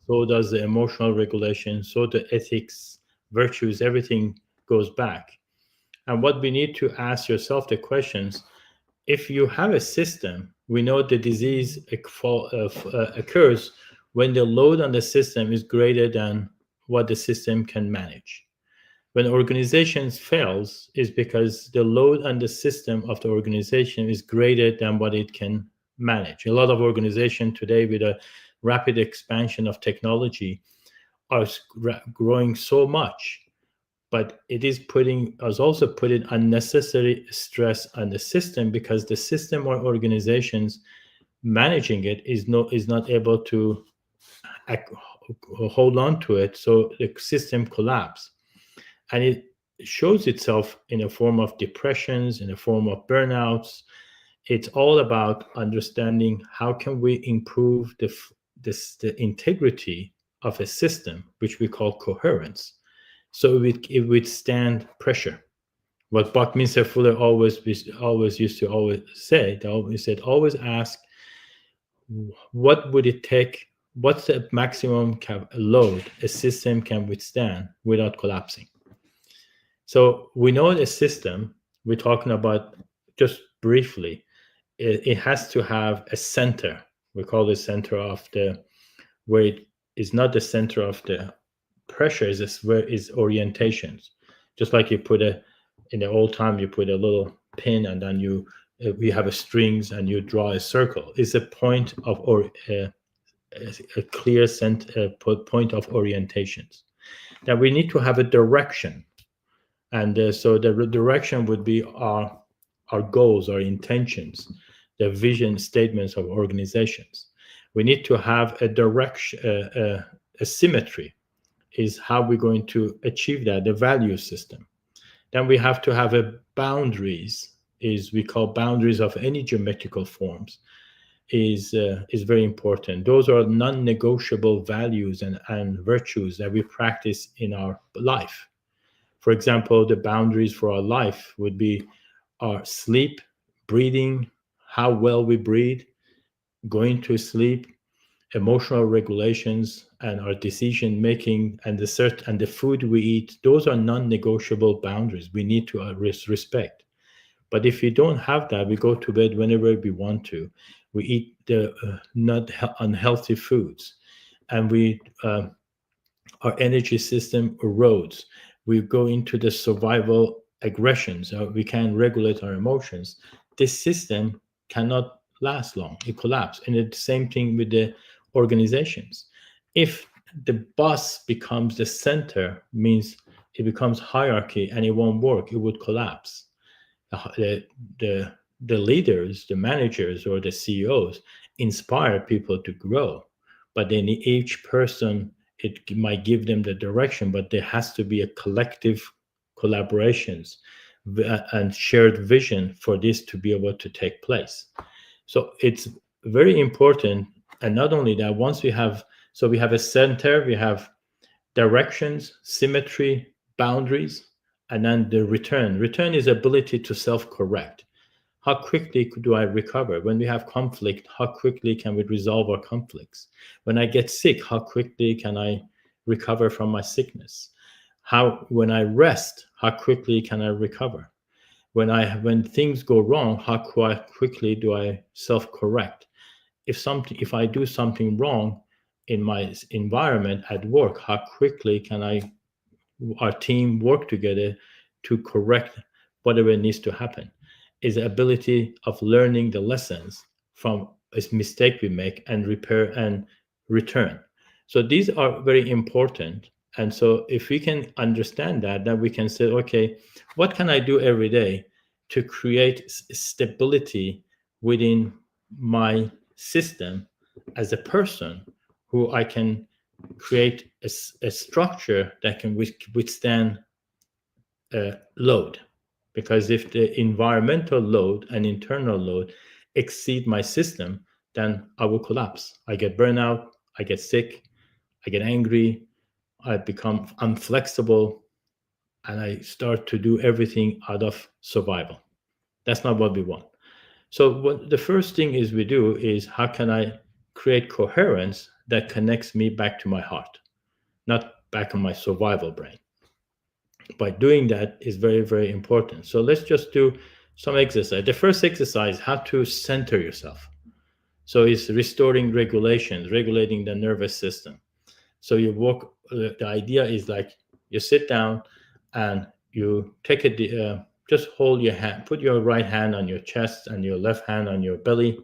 so does the emotional regulation, so the ethics, virtues, everything goes back. And what we need to ask yourself the questions, if you have a system, we know the disease occurs when the load on the system is greater than what the system can manage. When organizations fails is because the load on the system of the organization is greater than what it can manage. A lot of organizations today, with a rapid expansion of technology, are growing so much, but it is also putting unnecessary stress on the system, because the system or organizations managing it is not able to hold on to it, so the system collapse, and it shows itself in a form of depressions, in a form of burnouts. It's all about understanding how can we improve the integrity of a system, which we call coherence, so it withstand pressure. What Buckminster Fuller always used to say, they always said, always ask, what would it take? What's the maximum load a system can withstand without collapsing? So we know the system we're talking about, just briefly, it has to have a center. We call the center of where it is not the center of the pressure, is where is orientations. Just like you put in the old time, you put a little pin and then we have a strings and you draw a circle. It's a point of a clear point of orientations. Now we need to have a direction, and so the direction would be our goals, our intentions, the vision statements of organizations. We need to have a direction, a symmetry is how we're going to achieve that, the value system. Then we have to have a boundaries, is we call boundaries of any geometrical forms, is very important. Those are non-negotiable values and virtues that we practice in our life. For example, the boundaries for our life would be our sleep, breathing, how well we breathe, going to sleep, emotional regulations, and our decision making, and the food we eat. Those are non-negotiable boundaries we need to respect. But if we don't have that, we go to bed whenever we want to. We eat the not unhealthy foods, and our energy system erodes. We go into the survival aggressions. We can't regulate our emotions. This system cannot last long. It collapses. And it's the same thing with the organizations. If the boss becomes the center, means it becomes hierarchy and it won't work. It would collapse. The leaders, the managers, or the CEOs inspire people to grow, but then each person, it might give them the direction, but there has to be a collective collaborations and shared vision for this to be able to take place. So it's very important. And not only that, once we have a center, we have directions, symmetry, boundaries, and then the return. Return is ability to self-correct. How quickly do I recover? When we have conflict, how quickly can we resolve our conflicts? When I get sick, how quickly can I recover from my sickness? When I rest, how quickly can I recover? When things go wrong, how quickly do I self-correct? If I do something wrong in my environment at work, how quickly can our team work together to correct whatever needs to happen? Is the ability of learning the lessons from a mistake we make and repair and return. So these are very important. And so if we can understand that, then we can say, okay, what can I do every day to create stability within my system as a person, who I can create a structure that can withstand load. Because if the environmental load and internal load exceed my system, then I will collapse. I get burnout, I get sick, I get angry, I become unflexible, and I start to do everything out of survival. That's not what we want. So what the first thing is we do is, how can I create coherence that connects me back to my heart, not back on my survival brain? By doing that is very, very important. So let's just do some exercise. The first exercise, how to center yourself. So it's restoring regulating the nervous system. So you walk, the idea is like you sit down and you take just hold your hand, put your right hand on your chest and your left hand on your belly.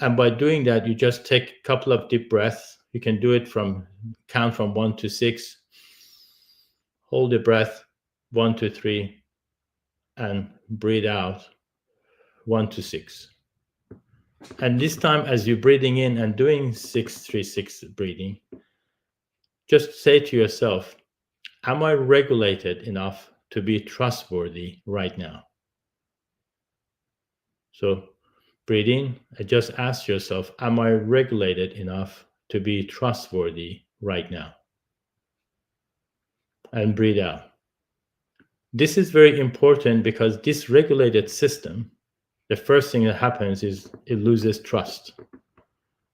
And by doing that, you just take a couple of deep breaths. You can do it count from 1 to 6. Hold the breath 1 to 3 and breathe out 1 to 6. And this time, as you're breathing in and doing 6-3-6 breathing, just say to yourself, am I regulated enough to be trustworthy right now? So breathe in and just ask yourself, am I regulated enough to be trustworthy right now? And breathe out. This is very important because this regulated system, the first thing that happens is it loses trust.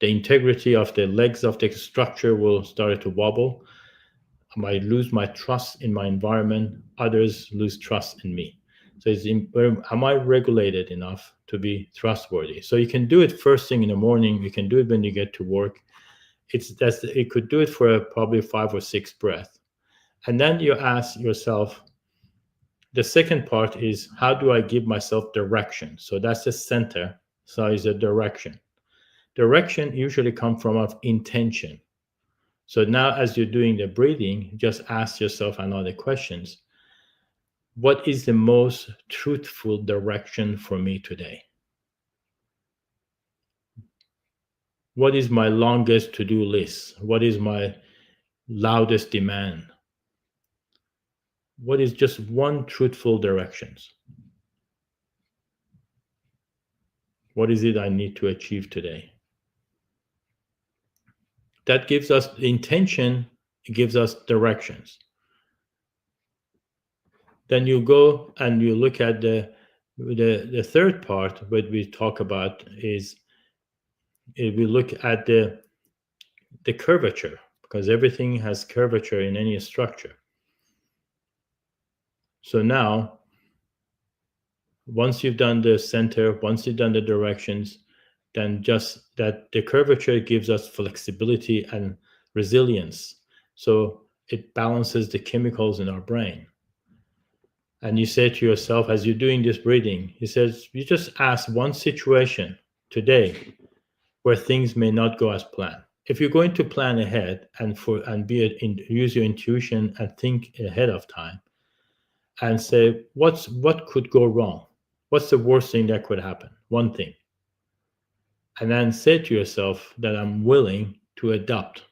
The integrity of the legs of the structure will start to wobble. I might lose my trust in my environment. Others lose trust in me. So am I regulated enough to be trustworthy? So you can do it first thing in the morning. You can do it when you get to work. It could do it for probably 5 or 6 breaths. And then you ask yourself, the second part is, how do I give myself direction? So that's the center. So is a direction. Direction usually comes from intention. So now as you're doing the breathing, just ask yourself another questions. What is the most truthful direction for me today? What is my longest to-do list? What is my loudest demand? What is just one truthful directions? What is it I need to achieve today? That gives us intention, it gives us directions. Then you go and you look at the third part, what we talk about is we look at the curvature, because everything has curvature in any structure. So now, once you've done the center, once you've done the directions, then just that the curvature gives us flexibility and resilience. So it balances the chemicals in our brain. And you say to yourself, as you're doing this breathing, he says, you just ask one situation today where things may not go as planned. If you're going to plan ahead and use your intuition and think ahead of time and say, what could go wrong? What's the worst thing that could happen? One thing. And then say to yourself that I'm willing to adapt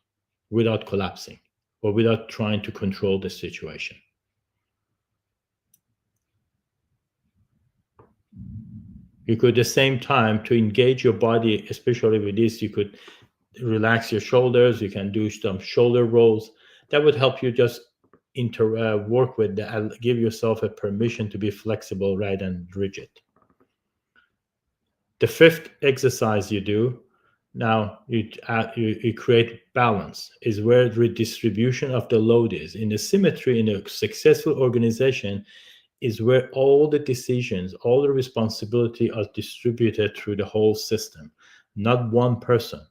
without collapsing or without trying to control the situation. You could, at the same time, to engage your body, especially with this, you could relax your shoulders. You can do some shoulder rolls. That would help you just work with give yourself a permission to be flexible rather than rigid. The fifth exercise you do, now you create balance, is where the redistribution of the load is. In the symmetry, in a successful organization, is where all the decisions, all the responsibility are distributed through the whole system, not one person.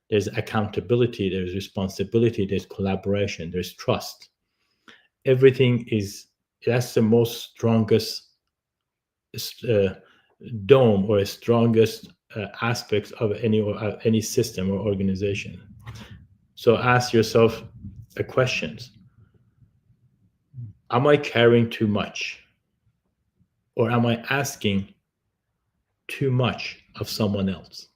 There's accountability, there's responsibility, there's collaboration, there's trust. Everything that's the most strongest dome or strongest aspects of any system or organization. So ask yourself a question. Am I carrying too much? Or am I asking too much of someone else?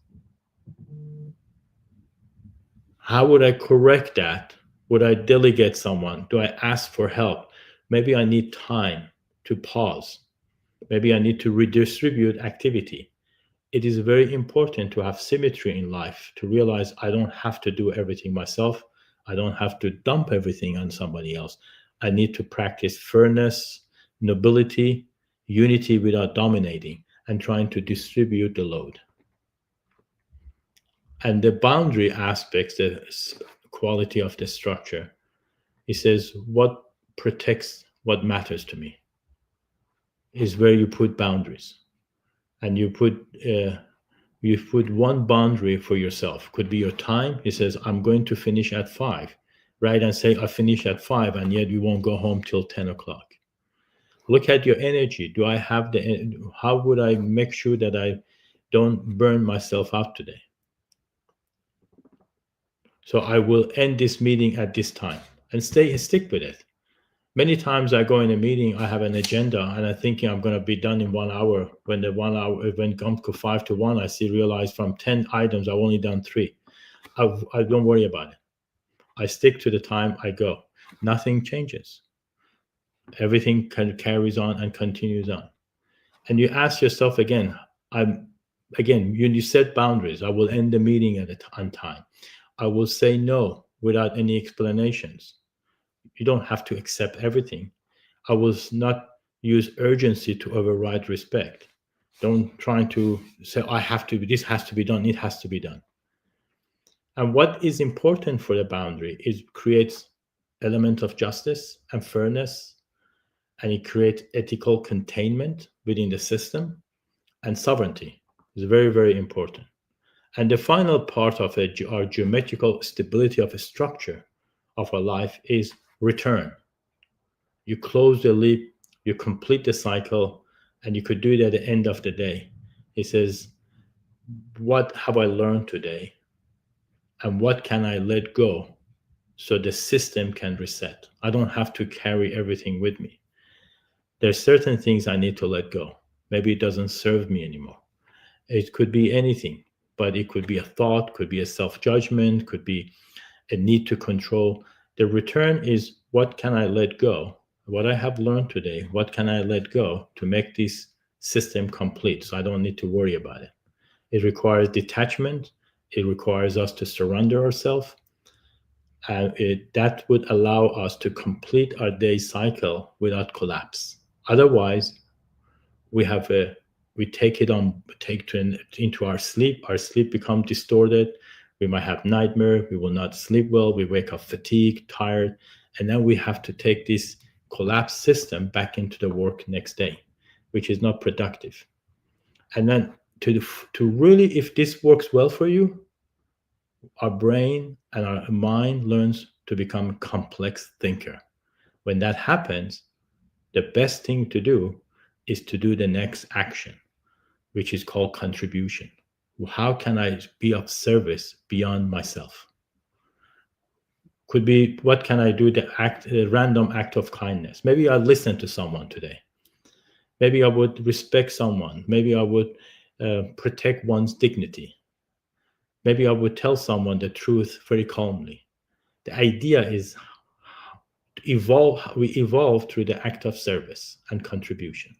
How would I correct that? Would I delegate someone? Do I ask for help? Maybe I need time to pause. Maybe I need to redistribute activity. It is very important to have symmetry in life, to realize I don't have to do everything myself. I don't have to dump everything on somebody else. I need to practice fairness, nobility, unity without dominating, and trying to distribute the load. And the boundary aspects, the quality of the structure, he says, what protects what matters to me is where you put boundaries. And you put one boundary for yourself. Could be your time. He says, I'm going to finish at 5, right? And say, I finish at 5, and yet you won't go home till 10 o'clock. Look at your energy. Do I have how would I make sure that I don't burn myself out today? So I will end this meeting at this time and stick with it. Many times I go in a meeting, I have an agenda, and I'm thinking I'm going to be done in 1 hour. When the 1 hour, when it comes to 5 to 1, I realize from 10 items, I've only done 3. I don't worry about it. I stick to the time, I go. Nothing changes. Everything carries on and continues on. And you ask yourself again, you set boundaries. I will end the meeting on time. I will say no without any explanations. You don't have to accept everything. I will not use urgency to override respect. Don't try to say, this has to be done, it has to be done. And what is important for the boundary is creates element of justice and fairness, and it creates ethical containment within the system, and sovereignty is very, very important. And the final part of it, our geometrical stability of a structure of our life, is return. You close the loop, you complete the cycle, and you could do it at the end of the day. He says, what have I learned today? And what can I let go so the system can reset? I don't have to carry everything with me. There's certain things I need to let go. Maybe it doesn't serve me anymore. It could be anything, but it could be a thought, could be a self-judgment, could be a need to control. The return is, what can I let go? What I have learned today, what can I let go to make this system complete so I don't need to worry about it? It requires detachment. It requires us to surrender ourselves. And that would allow us to complete our day cycle without collapse. Otherwise, we take into our sleep. Our sleep becomes distorted. We might have nightmare. We will not sleep well. We wake up fatigued, tired, and then we have to take this collapsed system back into the work next day, which is not productive. And then to really, if this works well for you, our brain and our mind learns to become a complex thinker. When that happens, the best thing to do is to do the next action, which is called contribution. How can I be of service beyond myself? Could be, what can I do, the random act of kindness? Maybe I'll listen to someone today. Maybe I would respect someone. Maybe I would protect one's dignity. Maybe I would tell someone the truth very calmly. The idea is we evolve through the act of service and contribution.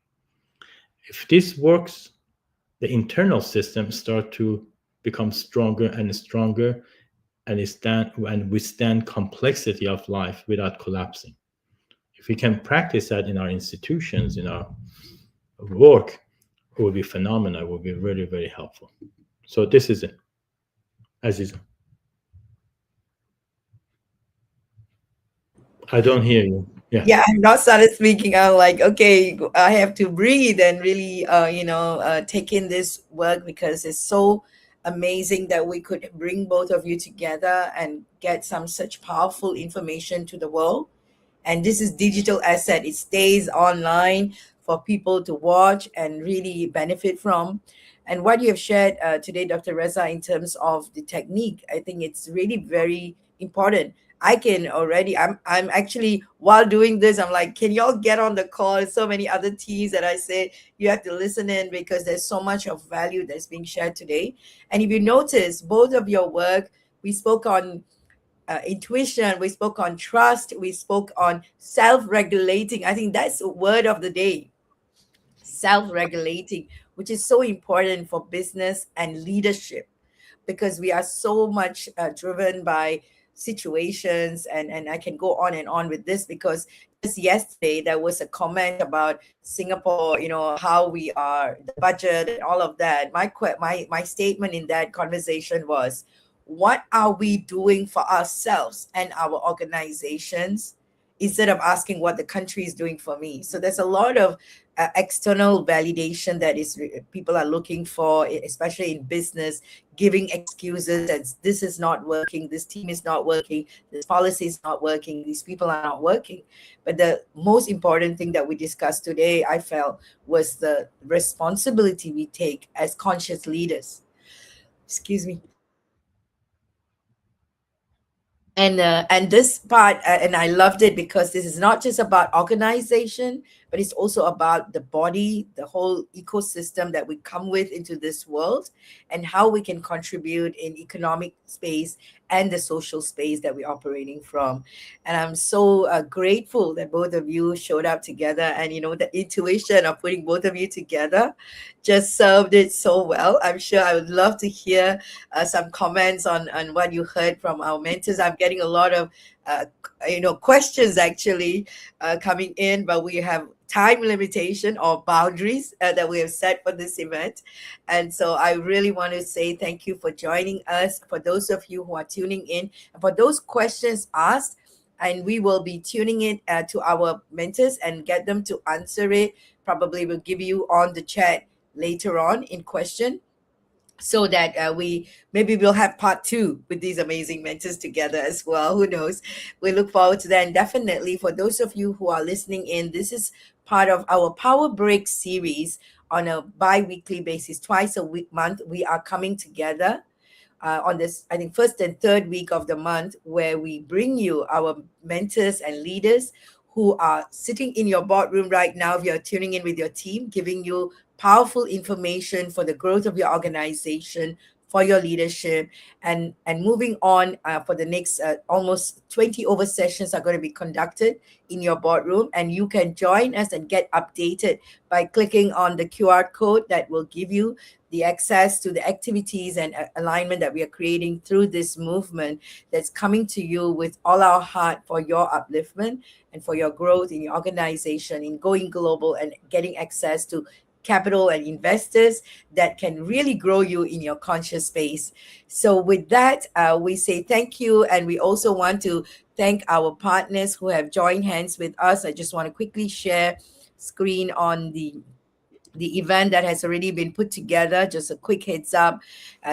If this works, the internal system start to become stronger and stronger, and withstand complexity of life without collapsing. If we can practice that in our institutions, in our work, it will be phenomenal. It will be very, very helpful. So this is it. Azeeza. I don't hear you. Yeah, I'm not started speaking. I'm like, okay, I have to breathe and really, take in this work, because it's so amazing that we could bring both of you together and get some such powerful information to the world. And this is digital asset. It stays online for people to watch and really benefit from. And what you have shared today, Dr. Reza, in terms of the technique, I think it's really very important. I can already, I'm actually, while doing this, I'm like, can y'all get on the call? There's so many other teas that I say you have to listen in, because there's so much of value that's being shared today. And if you notice, both of your work, we spoke on intuition, we spoke on trust, we spoke on self-regulating. I think that's a word of the day, self-regulating, which is so important for business and leadership, because we are so much driven by situations, and I can go on and on with this, because just yesterday there was a comment about Singapore, how we are, the budget and all of that. My statement in that conversation was, what are we doing for ourselves and our organizations, instead of asking what the country is doing for me? So there's a lot of external validation that people are looking for, especially in business, giving excuses that this is not working, this team is not working, this policy is not working, these people are not working. But the most important thing that we discussed today, I felt, was the responsibility we take as conscious leaders. Excuse me. And this part, and I loved it because this is not just about organization, but it's also about the body, the whole ecosystem that we come with into this world, and how we can contribute in economic space and the social space that we're operating from. And I'm so grateful that both of you showed up together, and the intuition of putting both of you together just served it so well. I'm sure I would love to hear some comments on what you heard from our mentors. I'm getting a lot of questions actually coming in, but we have time limitation or boundaries that we have set for this event. And so I really want to say thank you for joining us, for those of you who are tuning in, and for those questions asked. And we will be tuning in to our mentors and get them to answer it. Probably will give you on the chat later on in question, so that we'll have part 2 with these amazing mentors together as well. Who knows? We look forward to that. And definitely for those of you who are listening in, this is part of our Power Break series on a bi-weekly basis. Twice a month we are coming together on this, I think, first and third week of the month, where we bring you our mentors and leaders who are sitting in your boardroom right now, if you're tuning in with your team, giving you powerful information for the growth of your organization, for your leadership, and moving on for the next almost 20 over sessions are going to be conducted in your boardroom. And you can join us and get updated by clicking on the QR code that will give you the access to the activities and alignment that we are creating through this movement that's coming to you with all our heart for your upliftment and for your growth in your organization, in going global and getting access to capital and investors that can really grow you in your conscious space. So with that, we say thank you. And we also want to thank our partners who have joined hands with us. I just want to quickly share screen on the event that has already been put together. Just a quick heads up.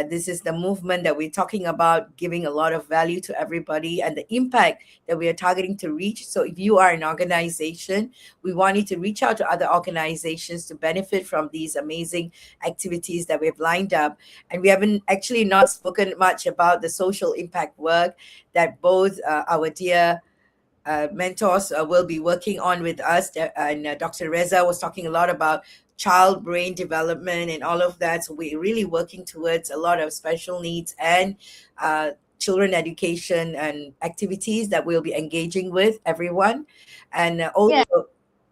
This is the movement that we're talking about, giving a lot of value to everybody and the impact that we are targeting to reach. So if you are an organization, we want you to reach out to other organizations to benefit from these amazing activities that we've lined up. And we haven't actually not spoken much about the social impact work that both our dear mentors will be working on with us. And Dr. Reza was talking a lot about child brain development and all of that. So we're really working towards a lot of special needs and children education and activities that we'll be engaging with everyone. And also,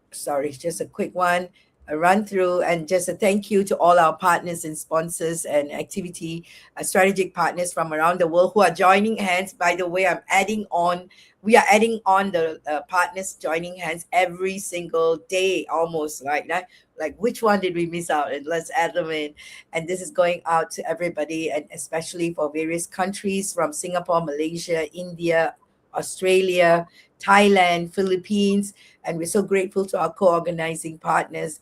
sorry, just a quick one, a run through, and just a thank you to all our partners and sponsors and activity strategic partners from around the world who are joining hands. By the way, we are adding on the partners joining hands every single day, almost like that. Like, which one did we miss out? And let's add them in. And this is going out to everybody, and especially for various countries from Singapore, Malaysia, India, Australia, Thailand, Philippines. And we're so grateful to our co-organizing partners,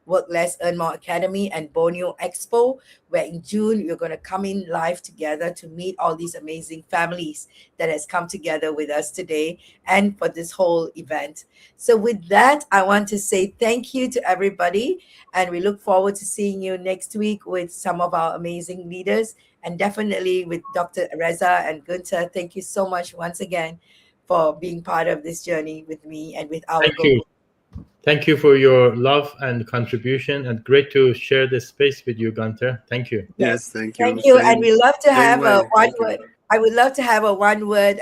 Work Less, Earn More Academy and Borneo Expo, where in June we're going to come in live together to meet all these amazing families that has come together with us today and for this whole event. So with that, I want to say thank you to everybody, and we look forward to seeing you next week with some of our amazing leaders, and definitely with Dr. Reza and Gunter. Thank you so much once again for being part of this journey with me and with our Thank you. Thank you for your love and contribution, and great to share this space with you, Gunter. Thank you. Yes, thank you. Thank you. And we love to have a one Thank you. word. I would love to have a one word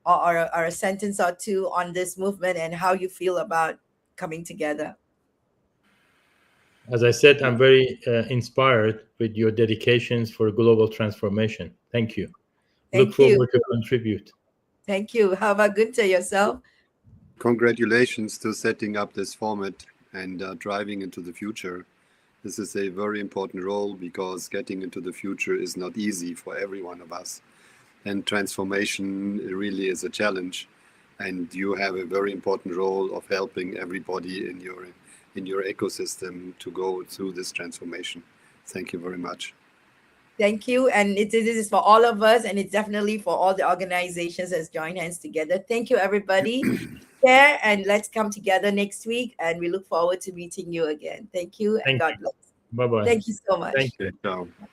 or a sentence or two on this movement and how you feel about coming together. As I said, I'm very inspired with your dedications for global transformation. Thank you. Look forward to contribute. Thank you. How about Gunter, yourself? Congratulations to setting up this format and driving into the future. This is a very important role, because getting into the future is not easy for every one of us. And transformation really is a challenge. And you have a very important role of helping everybody in your ecosystem to go through this transformation. Thank you very much. Thank you. And this is for all of us, and it's definitely for all the organizations that's joined hands together. Thank you, everybody. Share, and let's come together next week. And we look forward to meeting you again. Thank you, and God bless. Bye-bye. Thank you so much. Thank you. Ciao.